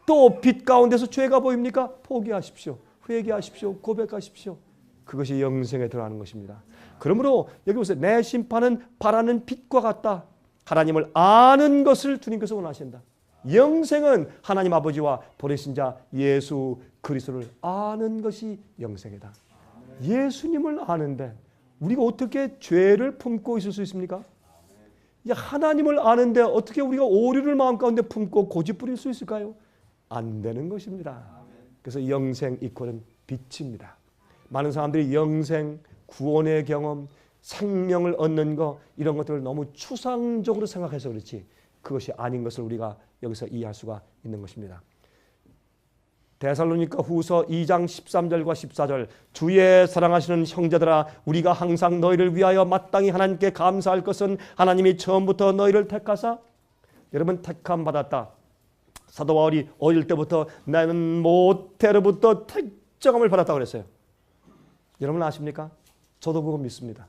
또 빛 가운데서 죄가 보입니까? 포기하십시오. 회개하십시오. 고백하십시오. 그것이 영생에 들어가는 것입니다. 그러므로 여기 보세요. 내 심판은 바라는 빛과 같다. 하나님을 아는 것을 주님께서 원하신다. 영생은 하나님 아버지와 보내신 자 예수 그리스도를 아는 것이 영생이다. 예수님을 아는데 우리가 어떻게 죄를 품고 있을 수 있습니까? 하나님을 아는데 어떻게 우리가 오류를 마음 가운데 품고 고집 부릴 수 있을까요? 안 되는 것입니다. 그래서 영생 이퀄은 빛입니다. 많은 사람들이 영생, 구원의 경험, 생명을 얻는 것, 이런 것들을 너무 추상적으로 생각해서 그렇지 그것이 아닌 것을 우리가 여기서 이해할 수가 있는 것입니다. 데살로니가 후서 2장 13절과 14절 주의 사랑하시는 형제들아 우리가 항상 너희를 위하여 마땅히 하나님께 감사할 것은 하나님이 처음부터 너희를 택하사 여러분 택함 받았다. 사도 바울이 어릴 때부터 나는 모태로부터 택정함을 받았다고 그랬어요. 여러분 아십니까? 저도 그거 믿습니다.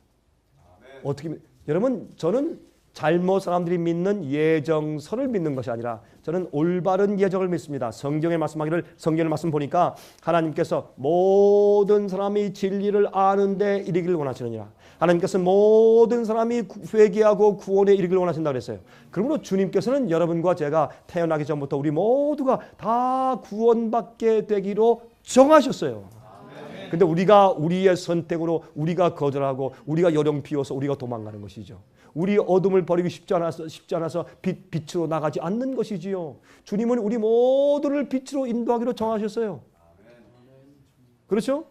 어떻게 여러분 저는 잘못 사람들이 믿는 예정설을 믿는 것이 아니라 저는 올바른 예정을 믿습니다. 성경에 말씀하기를 성경의 말씀 보니까 하나님께서 모든 사람이 진리를 아는데 이르기를 원하시느니라. 하나님께서 모든 사람이 회개하고 구원에 이르기를 원하신다 그랬어요. 그러므로 주님께서는 여러분과 제가 태어나기 전부터 우리 모두가 다 구원받게 되기로 정하셨어요. 근데 우리가 우리의 선택으로 우리가 거절하고 우리가 요령 피워서 우리가 도망가는 것이죠. 우리 어둠을 버리기 쉽지 않아서 빛으로 나가지 않는 것이지요. 주님은 우리 모두를 빛으로 인도하기로 정하셨어요. 그렇죠?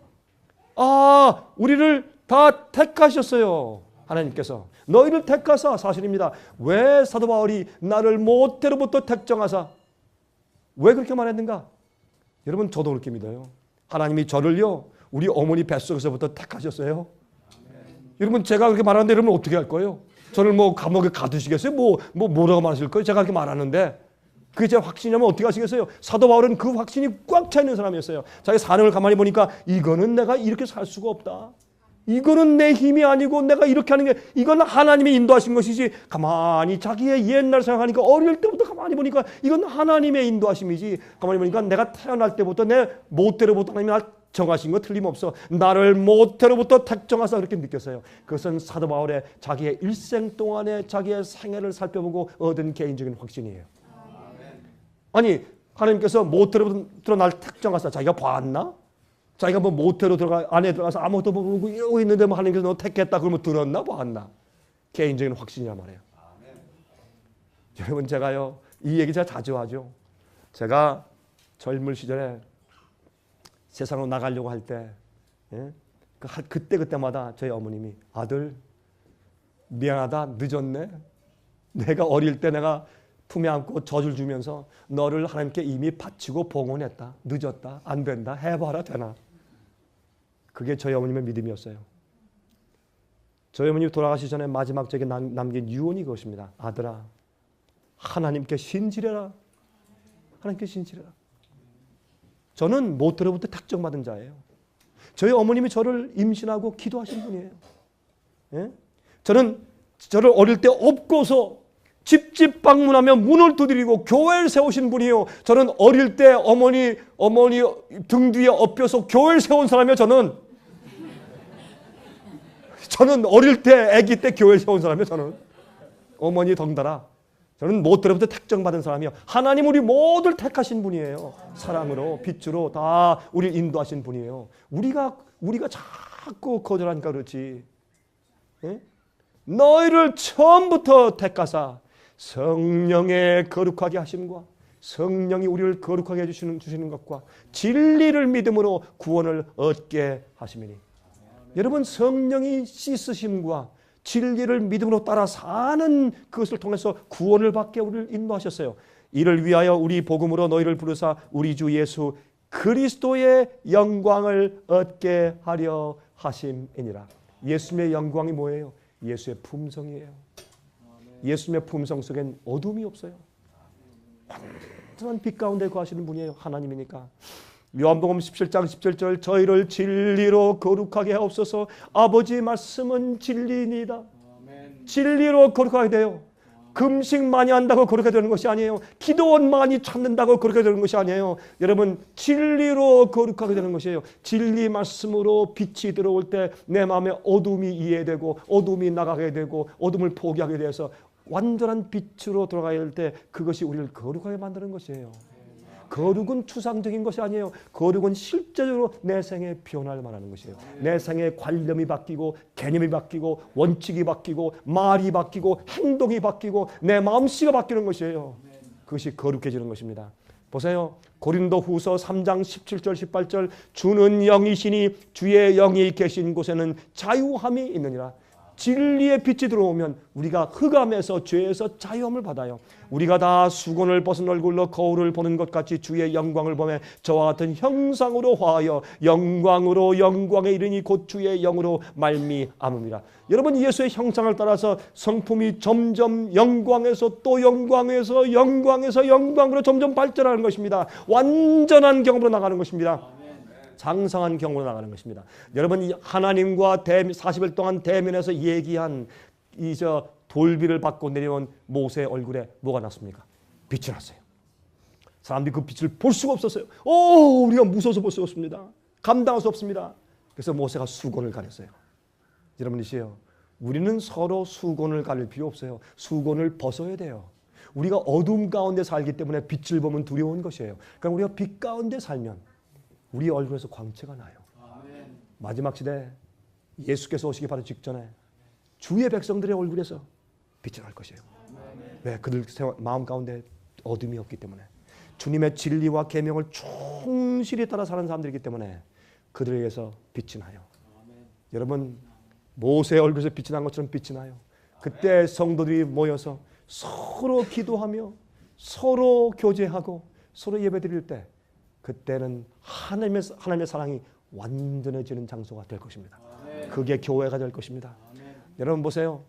우리를 다 택하셨어요. 하나님께서 너희를 택하사 사실입니다. 왜 사도 바울이 나를 모태로부터 택정하사 왜 그렇게 말했는가? 여러분 저도 그렇게 믿어요. 하나님이 저를요 우리 어머니 뱃속에서부터 택하셨어요. 여러분 제가 그렇게 말하는데 여러분 어떻게 할 거예요? 저를 뭐 감옥에 가두시겠어요? 뭐라고 말하실 거예요? 제가 그렇게 말하는데 그게 제 확신이라면 어떻게 하시겠어요? 사도 바울은 그 확신이 꽉 차 있는 사람이었어요. 자기 사명을 가만히 보니까 이거는 내가 이렇게 살 수가 없다. 이거는 내 힘이 아니고 내가 이렇게 하는 게 이건 하나님이 인도하신 것이지. 가만히 자기의 옛날 생각하니까 어릴 때부터 가만히 보니까 이건 하나님의 인도하심이지. 가만히 보니까 내가 태어날 때부터 내 모태로부터 하나님이 날 정하신 거 틀림없어. 나를 모태로부터 택정하사 그렇게 느꼈어요. 그것은 사도 바울의 자기의 일생 동안의 자기의 생애를 살펴보고 얻은 개인적인 확신이에요. 아니 하나님께서 모태로부터 날 택정하사 자기가 봤나? 자기가 뭐 모태로 안에 들어가서 아무것도 모르고 이러고 있는데 뭐 하나님께서 너 택했다 그러면 들었나 봤나? 개인적인 확신이란 말이에요. 여러분 제가요 이 얘기 제가 자주 하죠. 제가 젊을 시절에 세상으로 나가려고 할 때 그때마다 저희 어머님이 아들 미안하다 늦었네. 내가 어릴 때 내가 품에 안고 젖을 주면서 너를 하나님께 이미 바치고 봉헌했다. 늦었다. 안 된다. 해봐라 되나. 그게 저희 어머님의 믿음이었어요. 저희 어머님이 돌아가시기 전에 마지막 제게 남긴 유언이 그것입니다. 아들아 하나님께 신실해라. 하나님께 신실해라. 저는 모태로부터 택정받은 자예요. 저희 어머님이 저를 임신하고 기도하신 분이에요. 예? 저는 저를 어릴 때 업고서 집집 방문하며 문을 두드리고 교회를 세우신 분이에요. 저는 어릴 때 어머니 등 뒤에 엎여서 교회를 세운 사람이에요. 저는 어릴 때 아기 때 교회를 세운 사람이에요. 저는 어머니 덩달아 저는 모태로부터 택정받은 사람이에요. 하나님 우리 모두를 택하신 분이에요. 사랑으로 빛으로 다 우리를 인도하신 분이에요. 우리가 자꾸 거절하니까 그렇지. 예? 너희를 처음부터 택하사 성령의 거룩하게 하심과 성령이 우리를 거룩하게 해주시는 것과 진리를 믿음으로 구원을 얻게 하심이니. 여러분 성령이 씻으심과 진리를 믿음으로 따라 사는 그것을 통해서 구원을 받게 우리를 인도하셨어요. 이를 위하여 우리 복음으로 너희를 부르사 우리 주 예수 그리스도의 영광을 얻게 하려 하심이니라. 예수님의 영광이 뭐예요? 예수의 품성이에요. 예수님의 품성 속엔 어둠이 없어요. 완전한 빛 가운데 거하시는 분이에요. 하나님이니까. 요한복음 17장 17절 저희를 진리로 거룩하게 하옵소서. 아버지의 말씀은 진리입니다. 진리로 거룩하게 돼요. 금식 많이 한다고 거룩하게 되는 것이 아니에요. 기도원 많이 찾는다고 거룩하게 되는 것이 아니에요. 여러분 진리로 거룩하게 되는 것이에요. 진리 말씀으로 빛이 들어올 때 내 마음에 어둠이 이해되고 어둠이 나가게 되고 어둠을 포기하게 돼서 완전한 빛으로 돌아가야 할 때 그것이 우리를 거룩하게 만드는 것이에요. 거룩은 추상적인 것이 아니에요. 거룩은 실제적으로 내 생에 변화를 말하는 것이에요. 내 생에 관념이 바뀌고 개념이 바뀌고 원칙이 바뀌고 말이 바뀌고 행동이 바뀌고 내 마음씨가 바뀌는 것이에요. 그것이 거룩해지는 것입니다. 보세요. 고린도 후서 3장 17절 18절 주는 영이시니 주의 영이 계신 곳에는 자유함이 있느니라. 진리의 빛이 들어오면 우리가 흑암에서 죄에서 자유함을 받아요. 우리가 다 수건을 벗은 얼굴로 거울을 보는 것 같이 주의 영광을 보며 저와 같은 형상으로 화하여 영광으로 영광에 이르니 곧 주의 영으로 말미암음이라. 여러분, 예수의 형상을 따라서 성품이 점점 영광에서 또 영광에서 영광에서 영광으로 점점 발전하는 것입니다. 완전한 경험으로 나가는 것입니다. 장성한 경험으로 나가는 것입니다. 여러분, 하나님과 40일 동안 대면에서 얘기한 이 돌비를 받고 내려온 모세의 얼굴에 뭐가 났습니까? 빛이 났어요. 사람들이 그 빛을 볼 수가 없었어요. 우리가 무서워서 볼 수가 없습니다. 감당할 수 없습니다. 그래서 모세가 수건을 가렸어요. 여러분이시요, 우리는 서로 수건을 가릴 필요 없어요. 수건을 벗어야 돼요. 우리가 어둠 가운데 살기 때문에 빛을 보면 두려운 것이에요. 그러니까 우리가 빛 가운데 살면 우리 얼굴에서 광채가 나요. 아멘. 마지막 시대 예수께서 오시기 바로 직전에 주의 백성들의 얼굴에서 빛이 날 것이에요. 아멘. 왜? 그들 마음 가운데 어둠이 없기 때문에, 주님의 진리와 계명을 충실히 따라 사는 사람들이기 때문에 그들에게서 빛이 나요. 아멘. 여러분, 모세의 얼굴에서 빛이 난 것처럼 빛이 나요. 그때 성도들이 모여서 서로 기도하며 서로 교제하고 서로 예배드릴 때, 그때는 하나님의 사랑이 완전해지는 장소가 될 것입니다. 아멘. 그게 교회가 될 것입니다. 아멘. 여러분 보세요.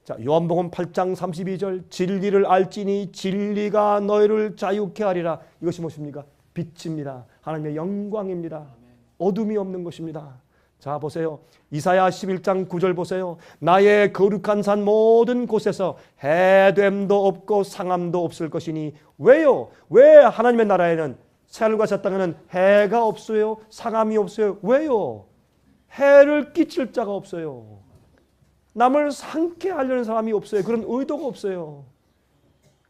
자, 요한복음 8장 32절, 진리를 알지니 진리가 너희를 자유케 하리라. 이것이 무엇입니까? 빛입니다. 하나님의 영광입니다. 아멘. 어둠이 없는 것입니다. 자, 보세요. 이사야 11장 9절 보세요. 나의 거룩한 산 모든 곳에서 해됨도 없고 상함도 없을 것이니. 왜요? 왜 하나님의 나라에는, 새하늘과 새 땅에는 해가 없어요? 상함이 없어요? 왜요? 해를 끼칠 자가 없어요. 남을 상케 하려는 사람이 없어요. 그런 의도가 없어요.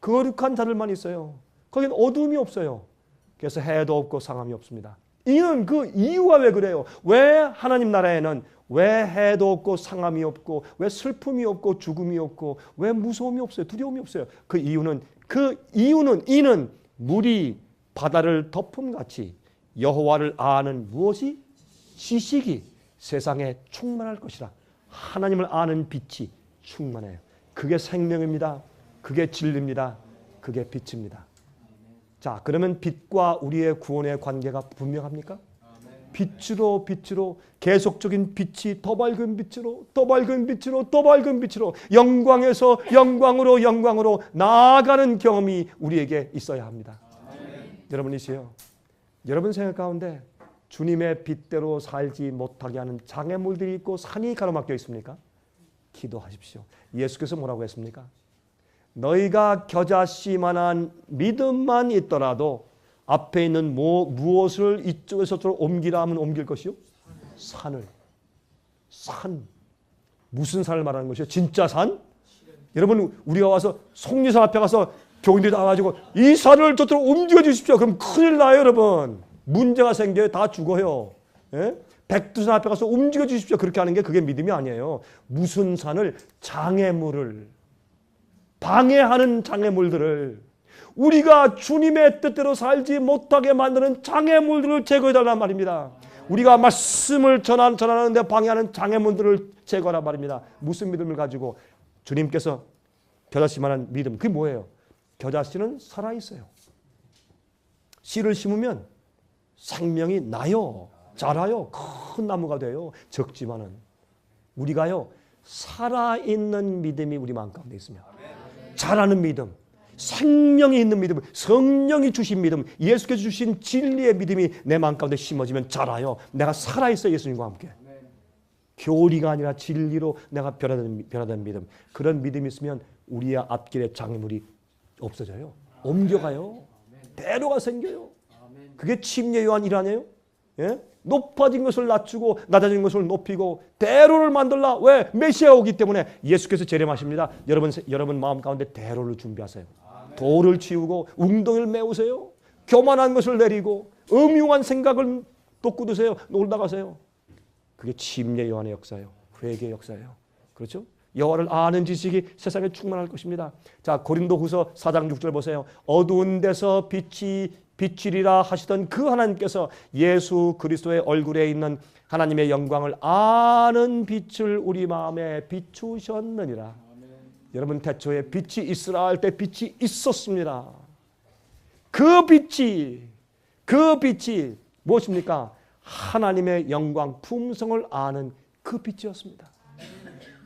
거룩한 자들만 있어요. 거긴 어둠이 없어요. 그래서 해도 없고 상함이 없습니다. 이는 그 이유가 왜 그래요? 왜 하나님 나라에는 왜 해도 없고 상함이 없고 왜 슬픔이 없고 죽음이 없고 왜 무서움이 없어요? 두려움이 없어요? 이는 물이 바다를 덮음같이 여호와를 아는 무엇이? 지식이 세상에 충만할 것이라. 하나님을 아는 빛이 충만해요. 그게 생명입니다. 그게 진리입니다. 그게 빛입니다. 자, 그러면 빛과 우리의 구원의 관계가 분명합니까? 빛으로 계속적인 빛이 더 밝은 빛으로 영광에서 영광으로 나아가는 경험이 우리에게 있어야 합니다. 여러분이시요, 여러분 생각 가운데 주님의 빛대로 살지 못하게 하는 장애물들이 있고 산이 가로막혀 있습니까? 기도하십시오. 예수께서 뭐라고 했습니까? 너희가 겨자씨만한 믿음만 있더라도 앞에 있는 무엇을 이쪽에서 저쪽으로 옮기라 하면 옮길 것이요? 산을. 산. 무슨 산을 말하는 것이요? 진짜 산? 여러분, 우리가 와서 속리산 앞에 가서 교인들이 나와가지고 이 산을 저쪽으로 옮겨 주십시오. 그럼 큰일 나요, 여러분. 문제가 생겨요. 다 죽어요. 예? 백두산 앞에 가서 움직여 주십시오. 그렇게 하는 게 그게 믿음이 아니에요. 무슨 산을? 장애물을, 방해하는 장애물들을, 우리가 주님의 뜻대로 살지 못하게 만드는 장애물들을 제거해달란 말입니다. 우리가 말씀을 전하는데 방해하는 장애물들을 제거하란 말입니다. 무슨 믿음을 가지고? 주님께서 겨자씨만한 믿음. 그게 뭐예요? 겨자씨는 살아있어요. 씨를 심으면 생명이 나요. 자라요. 큰 나무가 돼요. 적지만은 우리가요, 살아있는 믿음이 우리 마음 가운데 있으면, 자라는 믿음, 생명이 있는 믿음, 성령이 주신 믿음, 예수께서 주신 진리의 믿음이 내 마음 가운데 심어지면 자라요. 내가 살아있어요. 예수님과 함께. 교리가 아니라 진리로 내가 변화된 믿음. 그런 믿음이 있으면 우리의 앞길에 장애물이 없어져요. 옮겨가요. 대로가 생겨요. 그게 침례 요한 일 아니에요? 예? 높아진 것을 낮추고 낮아진 것을 높이고 대로를 만들라. 왜? 메시아가 오기 때문에. 예수께서 재림하십니다. 여러분 마음 가운데 대로를 준비하세요. 돌을 치우고 웅덩이를 메우세요. 교만한 것을 내리고 음흉한 생각을 돋구드세요. 놀다 가세요. 그게 침례 요한의 역사예요. 회개의 역사예요. 그렇죠? 여호와를 아는 지식이 세상에 충만할 것입니다. 자, 고린도후서 4장 6절 보세요. 어두운 데서 빛이 빛이리라 하시던 그 하나님께서 예수 그리스도의 얼굴에 있는 하나님의 영광을 아는 빛을 우리 마음에 비추셨느니라. 여러분, 태초에 빛이 있으라 할 때 빛이 있었습니다. 그 빛이 무엇입니까? 하나님의 영광 품성을 아는 그 빛이었습니다.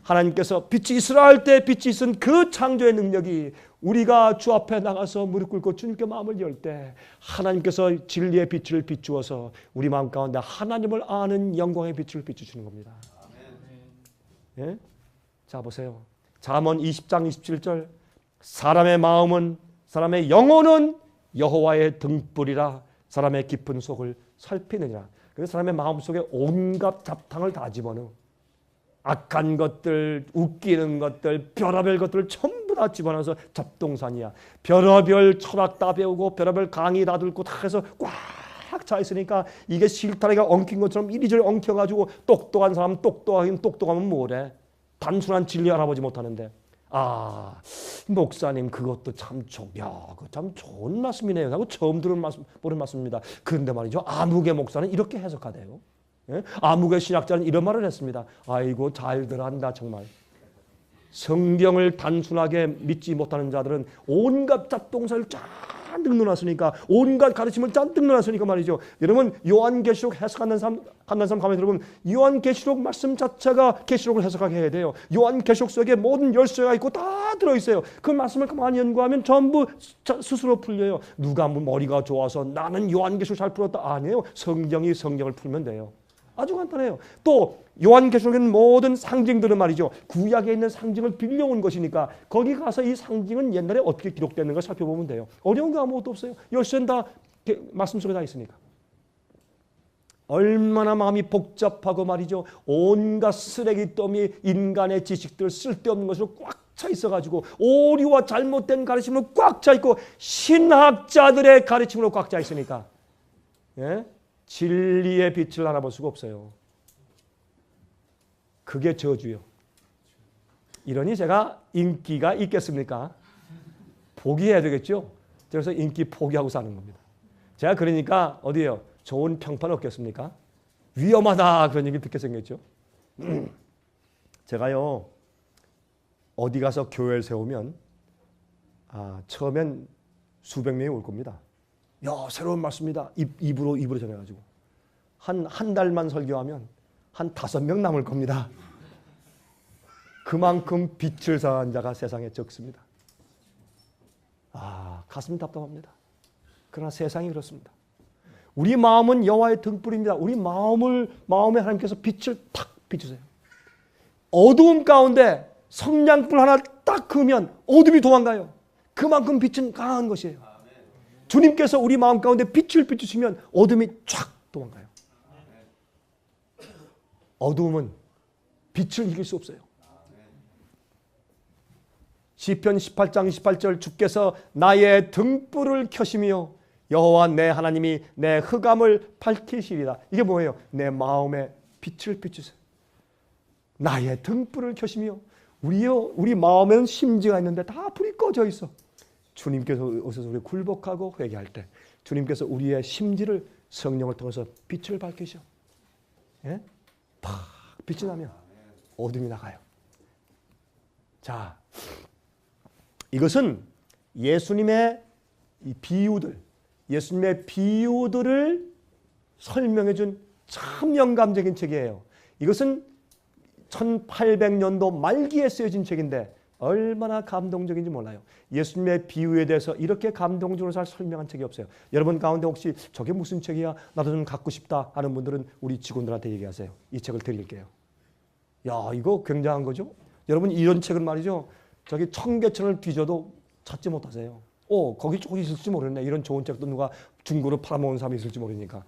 하나님께서 빛이 있으라 할 때 빛이 있은 그 창조의 능력이 우리가 주 앞에 나가서 무릎 꿇고 주님께 마음을 열 때 하나님께서 진리의 빛을 비추어서 우리 마음 가운데 하나님을 아는 영광의 빛을 비추시는 겁니다. 예? 자, 보세요. 잠언 20장 27절 사람의 영혼은 여호와의 등불이라 사람의 깊은 속을 살피느니라. 그래서 사람의 마음속에 온갖 잡탕을 다 집어넣어. 악한 것들, 웃기는 것들, 별의별 것들을 전부 다 집어넣어서 잡동산이야. 별의별 철학 다 배우고 별의별 강의 다 듣고 다 해서 꽉 차 있으니까 이게 실타래가 엉킨 것처럼 이리저리 엉켜가지고 똑똑한 사람 똑똑하면 뭐래? 단순한 진리 알아보지 못하는데, 아, 목사님 그것도 참 좋은 말씀이네요 하고 처음 들은 보는 말씀입니다. 그런데 말이죠, 아무개 목사는 이렇게 해석하대요. 예? 아무개 신학자는 이런 말을 했습니다. 아이고 잘들 한다 정말. 성경을 단순하게 믿지 못하는 자들은 온갖 잡동사를 잔뜩 넣어놨으니까, 온갖 가르침을 잔뜩 넣어놨으니까 말이죠. 여러분, 요한계시록 해석하는 사람 가만히 들어보면 요한계시록 말씀 자체가 계시록을 해석하게 해야 돼요. 요한계시록 속에 모든 열쇠가 있고 다 들어있어요. 그 말씀을 가만히 연구하면 전부 스스로 풀려요. 누가 머리가 좋아서 나는 요한계시록 잘 풀었다, 아니에요. 성경이 성경을 풀면 돼요. 아주 간단해요. 또 요한계시록에는 모든 상징들은 말이죠, 구약에 있는 상징을 빌려온 것이니까 거기 가서 이 상징은 옛날에 어떻게 기록됐는가 살펴보면 돼요. 어려운 거 아무것도 없어요. 열쇠는 다 말씀 속에 다 있으니까. 얼마나 마음이 복잡하고 말이죠, 온갖 쓰레기더미 인간의 지식들, 쓸데없는 것으로 꽉 차 있어가지고 오류와 잘못된 가르침으로 꽉 차 있고 신학자들의 가르침으로 꽉 차 있으니까, 예? 진리의 빛을 알아볼 수가 없어요. 그게 저주요. 이러니 제가 인기가 있겠습니까? 포기해야 되겠죠. 그래서 인기 포기하고 사는 겁니다. 제가 그러니까 어디에요? 좋은 평판 얻겠습니까? 위험하다 그런 얘기 듣게 생겼죠. 제가요, 어디 가서 교회를 세우면 처음엔 수백 명이 올 겁니다. 야, 새로운 말씀이다. 입으로 전해가지고 한 달만 설교하면 한 5명 남을 겁니다. 그만큼 빛을 사한 자가 세상에 적습니다. 가슴이 답답합니다. 그러나 세상이 그렇습니다. 우리 마음은 여호와의 등불입니다. 우리 마음에 하나님께서 빛을 탁 비추세요. 어두움 가운데 성냥불 하나 딱 그으면 어둠이 도망가요. 그만큼 빛은 강한 것이에요. 주님께서 우리 마음 가운데 빛을 비추시면 어둠이 쫙 도망가요. 어두움은 빛을 이길 수 없어요. 시편 18장 28절 주께서 나의 등불을 켜시며 여호와 내 하나님이 내 흑암을 밝히시리라. 이게 뭐예요? 내 마음에 빛을 비추세요. 나의 등불을 켜시며, 우리 마음에는 심지가 있는데 다 불이 꺼져 있어. 주님께서 오셔서 우리 굴복하고 회개할 때 주님께서 우리의 심지를 성령을 통해서 빛을 밝히셔. 예? 팍 빛이 나면 어둠이 나가요. 자, 이것은 예수님의 비유들을 설명해 준 참 영감적인 책이에요. 이것은 1800년도 말기에 쓰여진 책인데 얼마나 감동적인지 몰라요. 예수님의 비유에 대해서 이렇게 감동적으로 잘 설명한 책이 없어요. 여러분 가운데 혹시 저게 무슨 책이야? 나도 좀 갖고 싶다 하는 분들은 우리 직원들한테 얘기하세요. 이 책을 드릴게요. 야, 이거 굉장한 거죠? 여러분, 이런 책은 말이죠, 저기 1000개천을 뒤져도 찾지 못하세요. 거기 조금 있을지 모르겠네. 이런 좋은 책도 누가 중고로 팔아먹은 사람이 있을지 모르니까.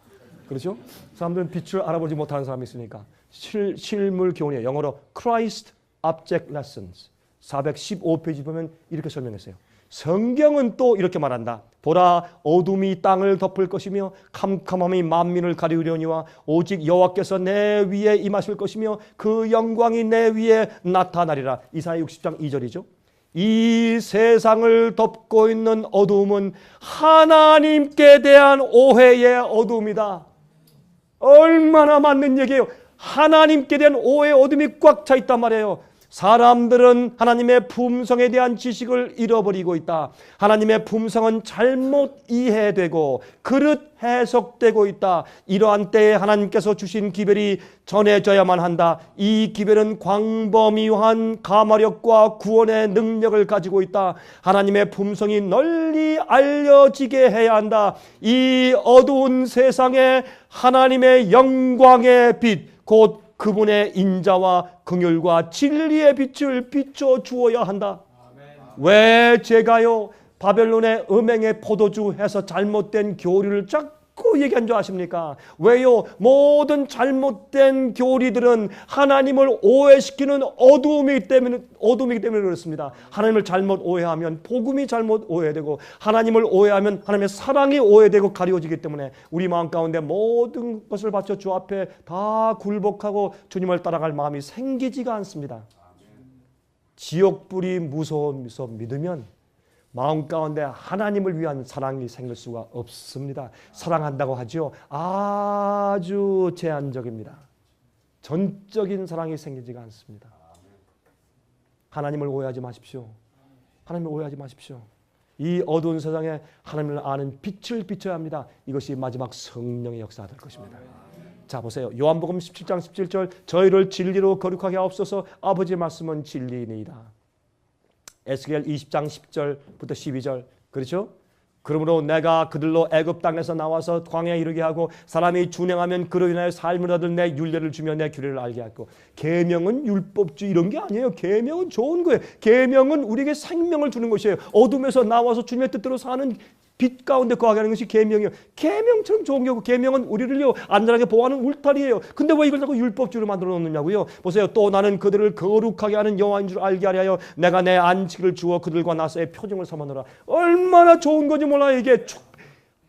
그렇죠? 사람들은 빛을 알아보지 못하는 사람이 있으니까. 실물 교훈이에요. 영어로 Christ Object Lessons 415페이지 보면 이렇게 설명했어요. 성경은 또 이렇게 말한다. 보라, 어둠이 땅을 덮을 것이며 캄캄함이 만민을 가리우려니와 오직 여호와께서 내 위에 임하실 것이며 그 영광이 내 위에 나타나리라. 이사야 60장 2절이죠. 이 세상을 덮고 있는 어두움은 하나님께 대한 오해의 어두움이다. 얼마나 맞는 얘기예요. 하나님께 대한 오해의 어둠이 꽉 차 있단 말이에요. 사람들은 하나님의 품성에 대한 지식을 잃어버리고 있다. 하나님의 품성은 잘못 이해되고 그릇 해석되고 있다. 이러한 때에 하나님께서 주신 기별이 전해져야만 한다. 이 기별은 광범위한 감화력과 구원의 능력을 가지고 있다. 하나님의 품성이 널리 알려지게 해야 한다. 이 어두운 세상에 하나님의 영광의 빛, 곧 그분의 인자와 긍휼과 진리의 빛을 비춰 주어야 한다. 왜 제가요 바벨론의 음행의 포도주 해서 잘못된 교리를 자꾸 얘기한 줄 아십니까? 왜요? 모든 잘못된 교리들은 하나님을 오해시키는 어두움이기 때문에 그렇습니다. 하나님을 잘못 오해하면 복음이 잘못 오해되고, 하나님을 오해하면 하나님의 사랑이 오해되고 가려지기 때문에 우리 마음 가운데 모든 것을 바쳐 주 앞에 다 굴복하고 주님을 따라갈 마음이 생기지가 않습니다. 지옥불이 무서워서 믿으면 마음 가운데 하나님을 위한 사랑이 생길 수가 없습니다. 사랑한다고 하죠. 아주 제한적입니다. 전적인 사랑이 생기지가 않습니다. 하나님을 오해하지 마십시오. 하나님을 오해하지 마십시오. 이 어두운 세상에 하나님을 아는 빛을 비춰야 합니다. 이것이 마지막 성령의 역사가 될 것입니다. 자, 보세요. 요한복음 17장 17절, 저희를 진리로 거룩하게 하옵소서. 아버지의 말씀은 진리이니이다. 에스겔 20장 10절부터 12절, 그렇죠? 그러므로 내가 그들로 애굽 땅에서 나와서 광야에 이르게 하고 사람이 준행하면 그로 인하여 삶을 얻을 내 율례를 주며 내 규례를 알게 하고. 계명은 율법주의 이런 게 아니에요. 계명은 좋은 거예요. 계명은 우리에게 생명을 주는 것이에요. 어둠에서 나와서 주님의 뜻대로 사는 빛 가운데 거하게 하는 것이 계명이에요. 계명처럼 좋은 게 없고, 계명은 우리를요 안전하게 보호하는 울타리예요. 근데 왜 이걸 자꾸 율법주의로 만들어 놓느냐고요. 보세요. 또 나는 그들을 거룩하게 하는 여호와인 줄 알게 하려 내가 내 안식을 주어 그들과 나서의 표징을 삼아노라. 얼마나 좋은 건지 몰라요. 이게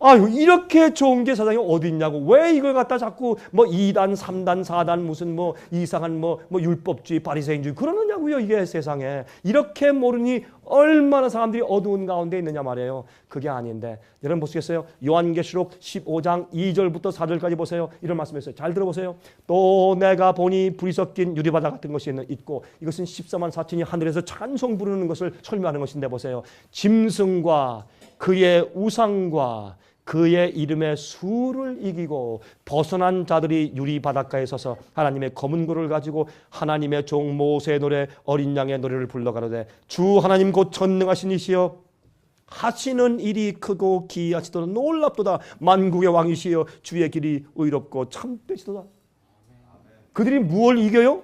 아유, 이렇게 좋은 게 세상에 어디 있냐고. 왜 이걸 갖다 자꾸 뭐 2단, 3단, 4단 무슨 뭐 이상한 뭐 율법주의, 바리새인주의 그러느냐고요. 이게 세상에. 이렇게 모르니 얼마나 사람들이 어두운 가운데 있느냐 말이에요. 그게 아닌데. 여러분 보시겠어요? 요한계시록 15장 2절부터 4절까지 보세요. 이런 말씀이었어요. 잘 들어보세요. 또 내가 보니 불이 섞인 유리바다 같은 것이 있고, 이것은 14만 4천이 하늘에서 찬송 부르는 것을 설명하는 것인데 보세요. 짐승과 그의 우상과 그의 이름의 수를 이기고 벗어난 자들이 유리 바닷가에 서서 하나님의 검은 고를 가지고 하나님의 종 모세의 노래 어린 양의 노래를 불러가로되 주 하나님 곧 전능하신 이시여 하시는 일이 크고 기이하시도다. 놀랍도다. 만국의 왕이시여 주의 길이 의롭고 참되시도다. 그들이 무엇을 이겨요?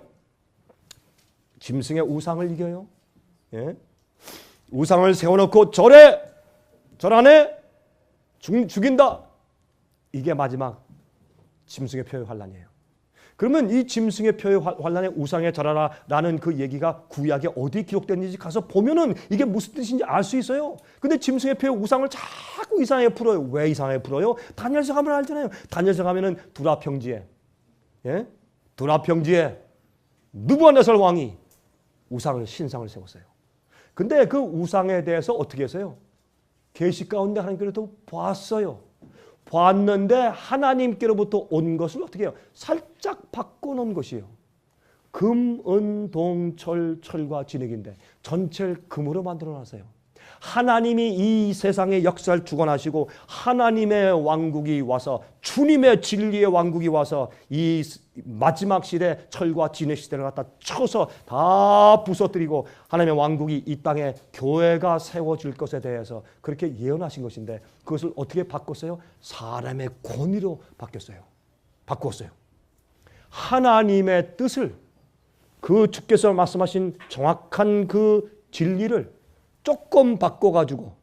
짐승의 우상을 이겨요. 예? 우상을 세워놓고 절하네 죽인다. 이게 마지막 짐승의 표의 환란이에요. 그러면 이 짐승의 표의 환란에 우상에 절하라 라는 그 얘기가 구약에 어디 기록됐는지 가서 보면은 이게 무슨 뜻인지 알 수 있어요. 근데 짐승의 표의 우상을 자꾸 이상하게 풀어요. 왜 이상하게 풀어요? 다니엘서 가면 알잖아요. 다니엘서 가면은 두라 평지에, 예? 두라 평지에 느부갓네살 왕이 신상을 세웠어요. 근데 그 우상에 대해서 어떻게 했어요? 계시 가운데 하나님께로부터 봤어요. 봤는데 하나님께로부터 온 것을 어떻게 해요? 살짝 바꿔놓은 것이에요. 금, 은, 동, 철과 진흙인데 전체를 금으로 만들어놨어요. 하나님이 이 세상의 역사를 주관하시고 하나님의 왕국이 와서, 주님의 진리의 왕국이 와서 이 마지막 시대 철과 진의 시대를 갖다 쳐서 다 부서뜨리고 하나님의 왕국이 이 땅에 교회가 세워질 것에 대해서 그렇게 예언하신 것인데, 그것을 어떻게 바꿨어요? 사람의 권위로 바꾸었어요. 하나님의 뜻을, 그 주께서 말씀하신 정확한 그 진리를 조금 바꿔가지고,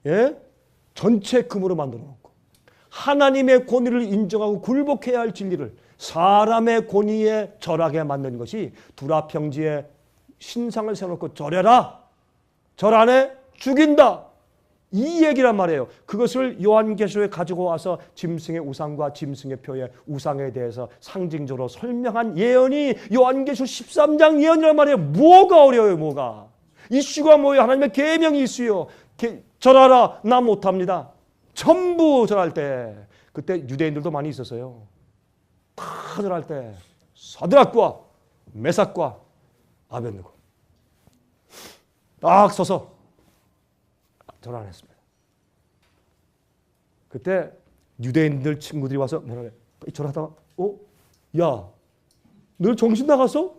예? 전체 금으로 만들어 놓고 하나님의 권위를 인정하고 굴복해야 할 진리를 사람의 권위에 절하게 만든 것이 두라 평지에 신상을 세워놓고 절해라, 절 안 해 죽인다, 이 얘기란 말이에요. 그것을 요한계시록에 가지고 와서 짐승의 우상과 짐승의 표의 우상에 대해서 상징적으로 설명한 예언이 요한계시록 13장 예언이란 말이에요. 뭐가 어려워요, 뭐가? 이슈가 뭐예요? 하나님의 계명이 이슈요. 절하라, 나 못합니다. 전부 절할 때, 그때 유대인들도 많이 있었어요. 다 절할 때 사드락과 메삭과 아벳느고 딱 서서 절 안 했습니다. 그때 유대인들 친구들이 와서 뭐라 그래? 절하다가 야, 너 정신 나갔어?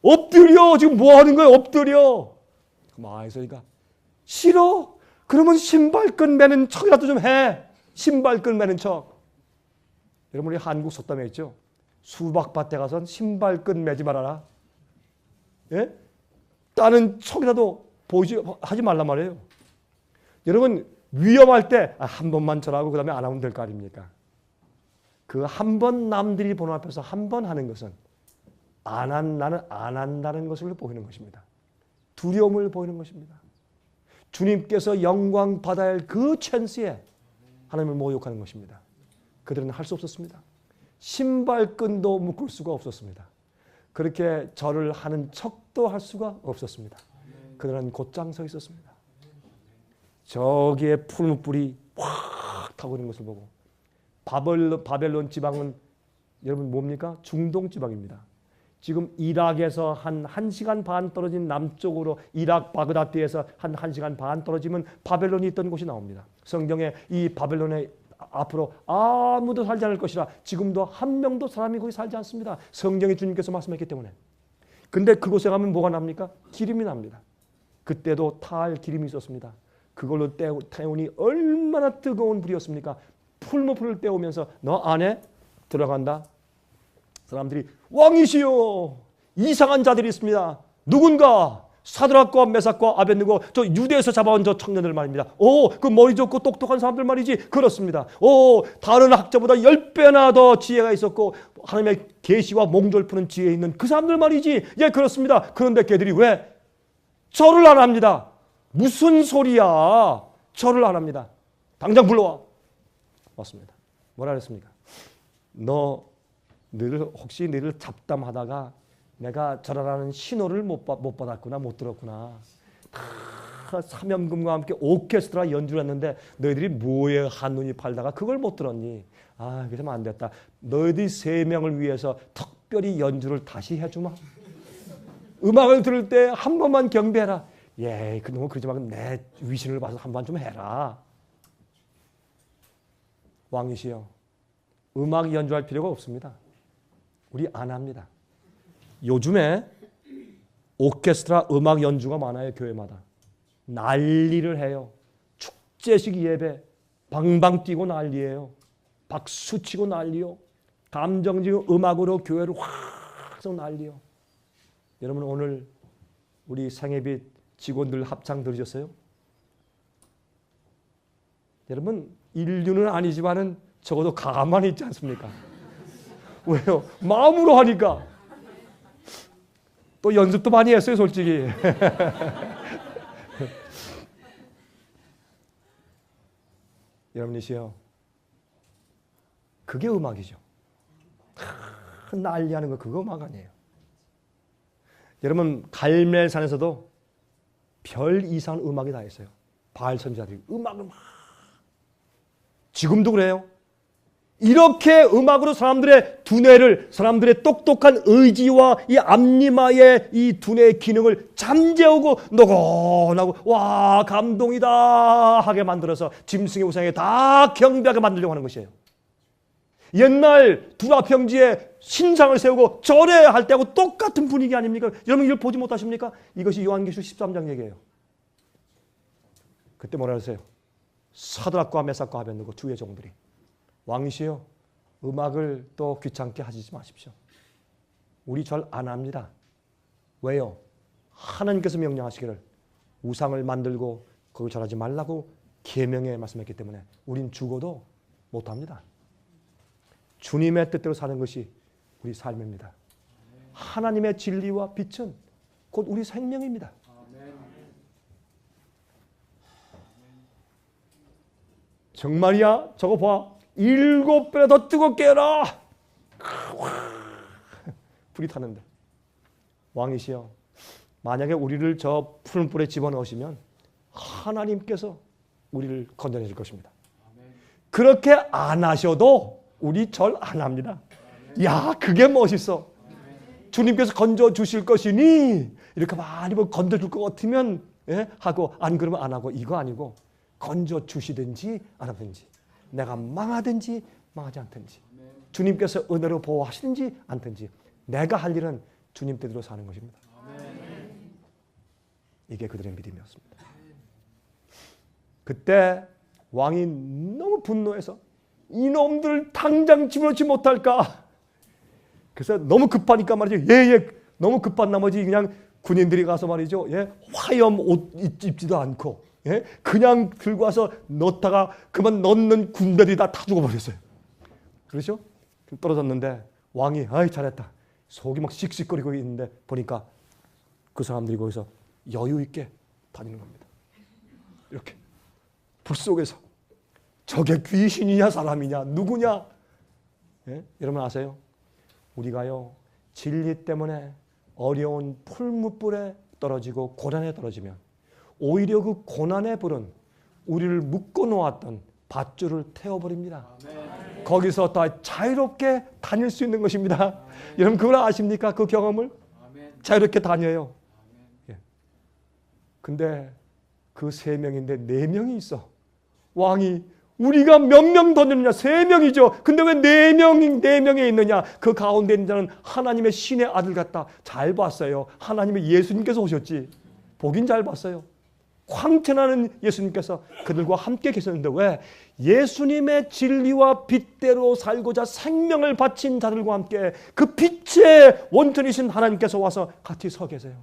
엎드려. 지금 뭐 하는 거야? 엎드려. 가만히 있으니까 싫어. 그러면 신발끈 매는 척이라도 좀 해. 신발끈 매는 척. 여러분, 우리 한국 속담에 있죠. 수박밭에 가선 신발끈 매지 말아라. 예? 다른 척이라도 하지 말란 말이에요. 여러분, 위험할 때 한 번만 절하고 그 다음에 안 하면 될 거 아닙니까? 그 한 번 남들이 보는 앞에서 한 번 하는 것은 나는 안 한다는 것을 보이는 것입니다. 두려움을 보이는 것입니다. 주님께서 영광 받아야 할 그 찬스에 하나님을 모욕하는 것입니다. 그들은 할 수 없었습니다. 신발끈도 묶을 수가 없었습니다. 그렇게 절을 하는 척도 할 수가 없었습니다. 그들은 곧장 서 있었습니다. 저기에 푸른 뿔이 확 타고 있는 것을 보고, 바벨론 지방은 여러분 뭡니까? 중동 지방입니다. 지금 이락에서 한 1시간 반 떨어진 남쪽으로, 이락 바그다드에서 한 1시간 반 떨어지면 바벨론이 있던 곳이 나옵니다. 성경에 이 바벨론의 앞으로 아무도 살지 않을 것이라, 지금도 한 명도 사람이 거기 살지 않습니다. 성경에 주님께서 말씀했기 때문에. 근데 그곳에 가면 뭐가 납니까? 기름이 납니다. 그때도 타할 기름이 있었습니다. 그걸로 태우니 얼마나 뜨거운 불이었습니까? 풀무불을 떼우면서 너 안에 들어간다. 사람들이 왕이시여, 이상한 자들이 있습니다. 누군가? 사드락과 메삭과 아벳느고, 저 유대에서 잡아온 저 청년들 말입니다. 그 머리 좋고 똑똑한 사람들 말이지. 그렇습니다. 다른 학자보다 10배나 더 지혜가 있었고 하나님의 계시와 몽졸 푸는 지혜 있는 그 사람들 말이지. 예, 그렇습니다. 그런데 걔들이 왜 절을 안 합니다? 무슨 소리야? 절을 안 합니다. 당장 불러와. 맞습니다. 뭐라 그랬습니까? 혹시 너를 잡담하다가 내가 절하라는 신호를 못 받았구나, 못 들었구나. 다 사명금과 함께 오케스트라 연주를 했는데 너희들이 뭐에 한눈이 팔다가 그걸 못 들었니? 그러면 안 됐다. 너희들 3명을 위해서 특별히 연주를 다시 해주마. 음악을 들을 때 한 번만 경배해라. 예, 그놈은 그러지 말고 내 위신을 봐서 한 번 좀 해라. 왕이시여, 음악 연주할 필요가 없습니다. 우리 안 합니다. 요즘에 오케스트라 음악 연주가 많아요. 교회마다 난리를 해요. 축제식 예배 방방 뛰고 난리예요. 박수치고 난리요. 감정적인 음악으로 교회를 확 쏘 난리요. 여러분, 오늘 우리 생애빛 직원들 합창 들으셨어요? 여러분, 인류는 아니지만은 적어도 가만히 있지 않습니까? 왜요? 마음으로 하니까. 또 연습도 많이 했어요, 솔직히. 여러분이시여, 그게 음악이죠. 난리하는 거 그거 음악 아니에요. 여러분, 갈멜산에서도 별 이상한 음악이 다 있어요. 바알 선지자들이 음악을 막. 지금도 그래요. 이렇게 음악으로 사람들의 두뇌를, 사람들의 똑똑한 의지와 이 앞니마의 이 두뇌의 기능을 잠재우고 노곤하고 와 감동이다 하게 만들어서 짐승의 우상에 다 경배하게 만들려고 하는 것이에요. 옛날 두라평지에 신상을 세우고 절해할 때하고 똑같은 분위기 아닙니까? 여러분 이걸 보지 못하십니까? 이것이 요한계시록 13장 얘기예요. 그때 뭐라 그러세요? 사드락과 메삭과 아벳느고 주의 종들이 왕이시여, 음악을 또 귀찮게 하시지 마십시오. 우리 절 안 합니다. 왜요? 하나님께서 명령하시기를 우상을 만들고 그걸 절하지 말라고 계명에 말씀했기 때문에 우린 죽어도 못합니다. 주님의 뜻대로 사는 것이 우리 삶입니다. 하나님의 진리와 빛은 곧 우리 생명입니다. 정말이야? 저거 봐. 7배나 더 뜨겁게 해라. 불이 타는데. 왕이시여, 만약에 우리를 저 푸른 불에 집어넣으시면 하나님께서 우리를 건져내실 것입니다. 그렇게 안 하셔도 우리 절 안 합니다. 야, 그게 멋있어. 주님께서 건져 주실 것이니 이렇게 많이 건져 줄 것 같으면 하고, 안 그러면 안 하고, 이거 아니고 건져 주시든지 안 하든지, 내가 망하든지 망하지 않든지, 주님께서 은혜로 보호하시든지 않든지, 내가 할 일은 주님 뜻대로 사는 것입니다. 이게 그들의 믿음이었습니다. 그때 왕이 너무 분노해서 이놈들을 당장 집어넣지 못할까. 그래서 너무 급하니까 말이죠. 너무 급한 나머지 그냥 군인들이 가서 말이죠. 화염 옷 입지도 않고 그냥 들고 와서 넣다가 그만 넣는 군대들이 다 죽어버렸어요. 그렇죠? 떨어졌는데 왕이 아이 잘했다. 속이 막 씩씩거리고 있는데 보니까 그 사람들이 거기서 여유 있게 다니는 겁니다. 이렇게 불 속에서. 저게 귀신이냐 사람이냐 누구냐? 여러분 아세요? 우리가요 진리 때문에 어려운 풀무불에 떨어지고 고난에 떨어지면 오히려 그 고난의 불은 우리를 묶어놓았던 밧줄을 태워버립니다. 아멘. 거기서 다 자유롭게 다닐 수 있는 것입니다. 여러분 그걸 아십니까? 그 경험을? 아멘. 자유롭게 다녀요. 근데 그 3명인데 4명이 있어. 왕이 우리가 몇 명 더 있느냐? 3명이죠. 근데 왜 4명에 있느냐? 그 가운데 있는 자는 하나님의 신의 아들 같다. 잘 봤어요. 하나님의 예수님께서 오셨지. 보긴 잘 봤어요. 광채나는 예수님께서 그들과 함께 계셨는데 왜? 예수님의 진리와 빛대로 살고자 생명을 바친 자들과 함께 그 빛의 원천이신 하나님께서 와서 같이 서 계세요.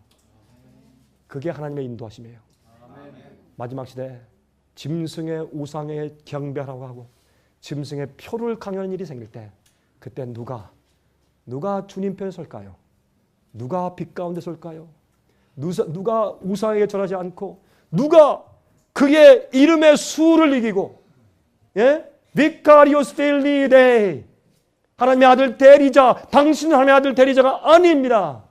그게 하나님의 인도하심이에요. 마지막 시대에 짐승의 우상에 경배하라고 하고 짐승의 표를 강요하는 일이 생길 때 그때 누가 주님 편에 설까요? 누가 빛 가운데 설까요? 누가 우상에게 절하지 않고 누가 그의 이름의 수를 이기고 Vicarious Filii Dei 하나님의 아들 대리자, 당신은 하나님의 아들 대리자가 아닙니다.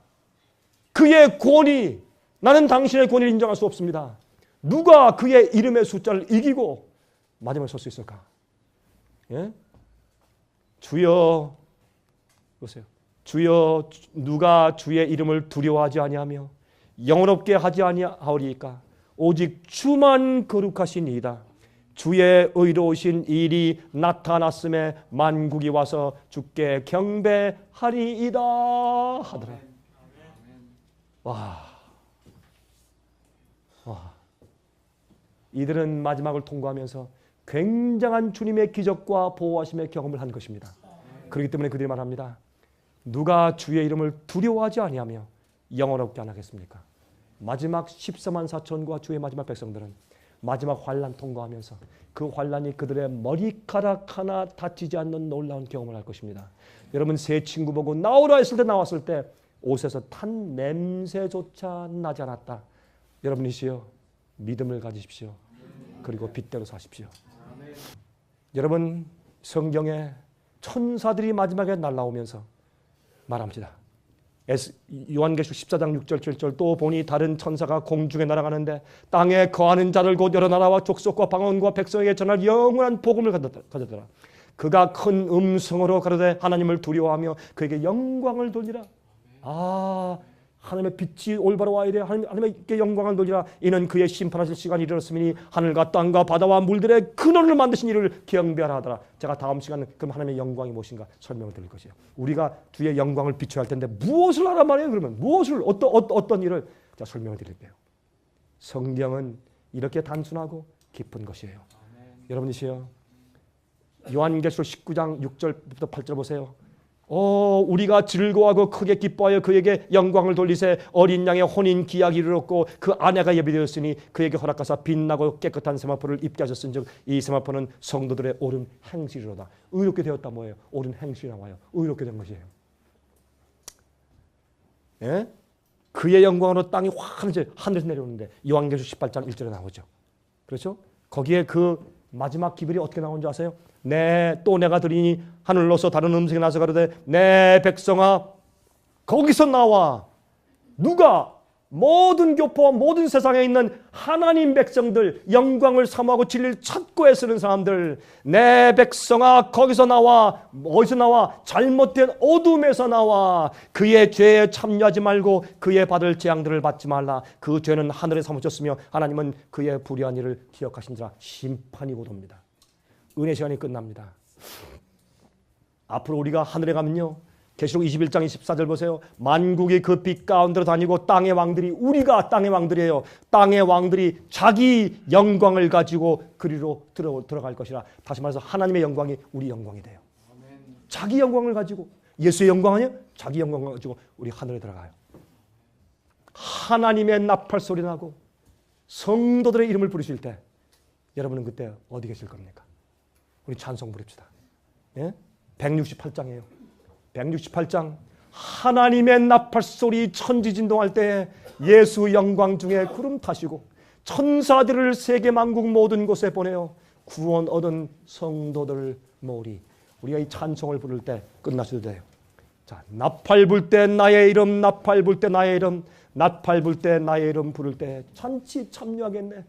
그의 권위, 나는 당신의 권위를 인정할 수 없습니다. 누가 그의 이름의 숫자를 이기고 마지막에 설 수 있을까? 주여, 보세요. 주여, 누가 주의 이름을 두려워하지 아니하며 영원롭게 하지 아니하오리이까? 오직 주만 거룩하시니이다. 주의 의로우신 일이 나타났음에 만국이 와서 주께 경배하리이다 하더라. 와. 이들은 마지막을 통과하면서 굉장한 주님의 기적과 보호하심의 경험을 한 것입니다. 그렇기 때문에 그들이 말합니다. 누가 주의 이름을 두려워하지 아니하며 영원롭게 안 하겠습니까? 마지막 14만 4천과 주의 마지막 백성들은 마지막 환난 통과하면서 그 환난이 그들의 머리카락 하나 다치지 않는 놀라운 경험을 할 것입니다. 여러분 새 친구 보고 나오라 했을 때 나왔을 때 옷에서 탄 냄새조차 나지 않았다. 여러분이시여 믿음을 가지십시오. 그리고 빛대로 사십시오. 여러분 성경에 천사들이 마지막에 날아오면서 말합니다. 요한계시록 14장 6절 7절 또 보니 다른 천사가 공중에 날아가는데 땅에 거하는 자들 곧 여러 나라와 족속과 방언과 백성에게 전할 영원한 복음을 가졌더라. 그가 큰 음성으로 가로되 하나님을 두려워하며 그에게 영광을 돌리라. 하나님의 빛이 올바로 와야 돼. 하나님께 영광을 돌리라. 이는 그의 심판하실 시간이 이르렀으니 하늘과 땅과 바다와 물들의 근원을 만드신 이를 경배하라 하더라. 제가 다음 시간은 그럼 하나님의 영광이 무엇인가 설명을 드릴 것이에요. 우리가 주의 영광을 비춰야 할 텐데 무엇을 하란 말이에요? 그러면 무엇을 어떤 일을 제가 설명을 드릴게요. 성경은 이렇게 단순하고 깊은 것이에요. 여러분이시여 요한계시록 19장 6절부터 8절 보세요. 우리가 즐거워하고 크게 기뻐하여 그에게 영광을 돌리세. 어린 양의 혼인 기약이 이르렀고 그 아내가 예비되었으니 그에게 허락하사 빛나고 깨끗한 세마포를 입게 하셨은즉 이 세마포는 성도들의 옳은 행실이로다. 의롭게 되었다 뭐예요? 옳은 행실이 나와요. 의롭게 된 것이에요. 그의 영광으로 땅이 확 하늘에서 내려오는데 요한계시록 18장 1절에 나오죠. 그렇죠? 거기에 그 마지막 기별이 어떻게 나오는 줄 아세요? 또 내가 들으니 하늘로서 다른 음성이 나서 가로되 내 백성아 거기서 나와. 누가? 모든 교포와 모든 세상에 있는 하나님 백성들, 영광을 사모하고 진리를 찾고 애쓰는 사람들, 내 백성아 거기서 나와, 어디서 나와? 잘못된 어둠에서 나와. 그의 죄에 참여하지 말고 그의 받을 재앙들을 받지 말라. 그 죄는 하늘에 사무쳤으며 하나님은 그의 불의한 일을 기억하신지라. 심판이 곧 옵니다. 은혜 시간이 끝납니다. 앞으로 우리가 하늘에 가면요, 계시록 21장 24절 보세요. 만국이 그 빛 가운데로 다니고 땅의 왕들이, 우리가 땅의 왕들이에요. 땅의 왕들이 자기 영광을 가지고 그리로 들어갈 것이라. 다시 말해서 하나님의 영광이 우리 영광이 돼요. 자기 영광을 가지고, 예수의 영광 아니에요? 자기 영광을 가지고 우리 하늘에 들어가요. 하나님의 나팔 소리 나고 성도들의 이름을 부르실 때 여러분은 그때 어디 계실 겁니까? 우리 찬송 부릅시다. 예? 168장이에요. 168장. 하나님의 나팔소리 천지진동할 때에 예수 영광 중에 구름 타시고 천사들을 세계 만국 모든 곳에 보내어 구원 얻은 성도들 모으리. 우리가 이 찬송을 부를 때 끝나셔도 돼요. 자, 나팔 불 때 나의 이름, 나팔 불 때 나의 이름, 나팔 불 때 나의 이름 부를 때 잔치 참여하겠네.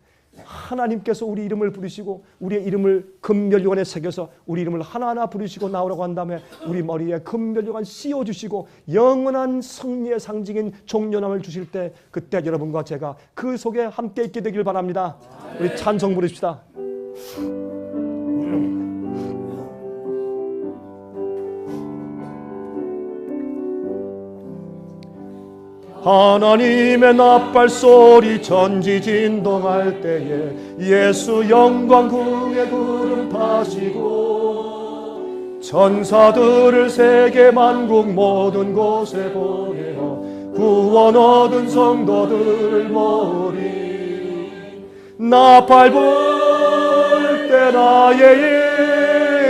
하나님께서 우리 이름을 부르시고 우리의 이름을 금멸류관에 새겨서 우리 이름을 하나하나 부르시고 나오라고 한 다음에 우리 머리에 금멸류관 씌워주시고 영원한 승리의 상징인 종려남을 주실 때 그때 여러분과 제가 그 속에 함께 있게 되길 바랍니다. 우리 찬송 부르십시다. 하나님의 나팔 소리 전지진동할 때에 예수 영광 궁에 구름 타시고 천사들을 세계 만국 모든 곳에 보내어 구원 얻은 성도들을 모으리. 나팔 불 때 나의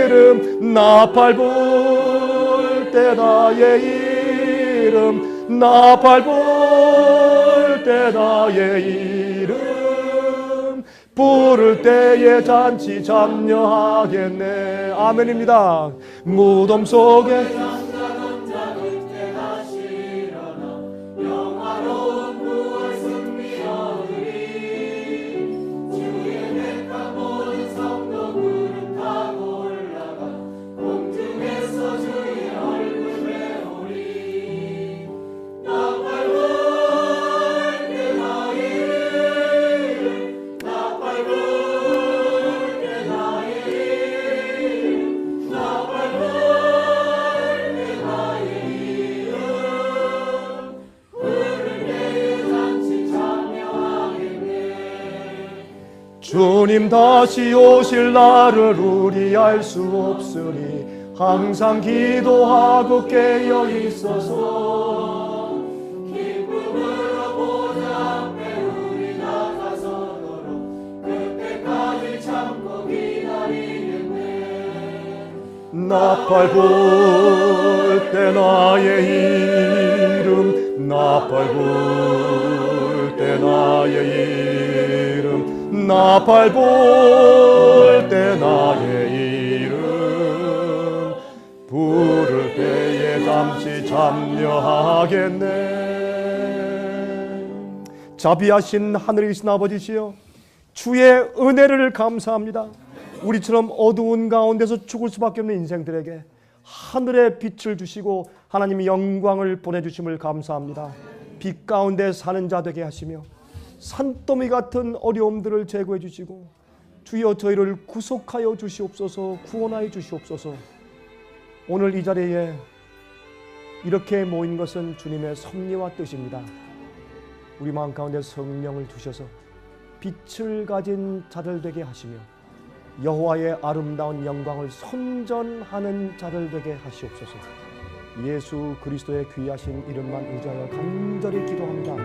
이름, 나팔 불 때 나의 이름, 나팔 불 때 나의 이름 부를 때에 잔치 참여하겠네. 아멘입니다. 무덤 속에 주님 다시 오실 날을 우리 알 수 없으니 항상 기도하고 깨어 있어서 기쁨으로 보좌 앞에 우리 나가서도록 그때까지 참고 기다리겠네. 나팔 불 때 나의 이름, 나팔 불 때 나의 이름, 나팔 불 때 나의 이름 부를 때에 잠시 참여하겠네. 자비하신 하늘에 계신 아버지시여, 주의 은혜를 감사합니다. 우리처럼 어두운 가운데서 죽을 수밖에 없는 인생들에게 하늘의 빛을 주시고 하나님의 영광을 보내주심을 감사합니다. 빛 가운데 사는 자 되게 하시며 산더미 같은 어려움들을 제거해 주시고 주여 저희를 구속하여 주시옵소서, 구원하여 주시옵소서. 오늘 이 자리에 이렇게 모인 것은 주님의 섭리와 뜻입니다. 우리 마음 가운데 성령을 두셔서 빛을 가진 자들 되게 하시며 여호와의 아름다운 영광을 선전하는 자들 되게 하시옵소서. 예수 그리스도의 귀하신 이름만 의지하여 간절히 기도합니다.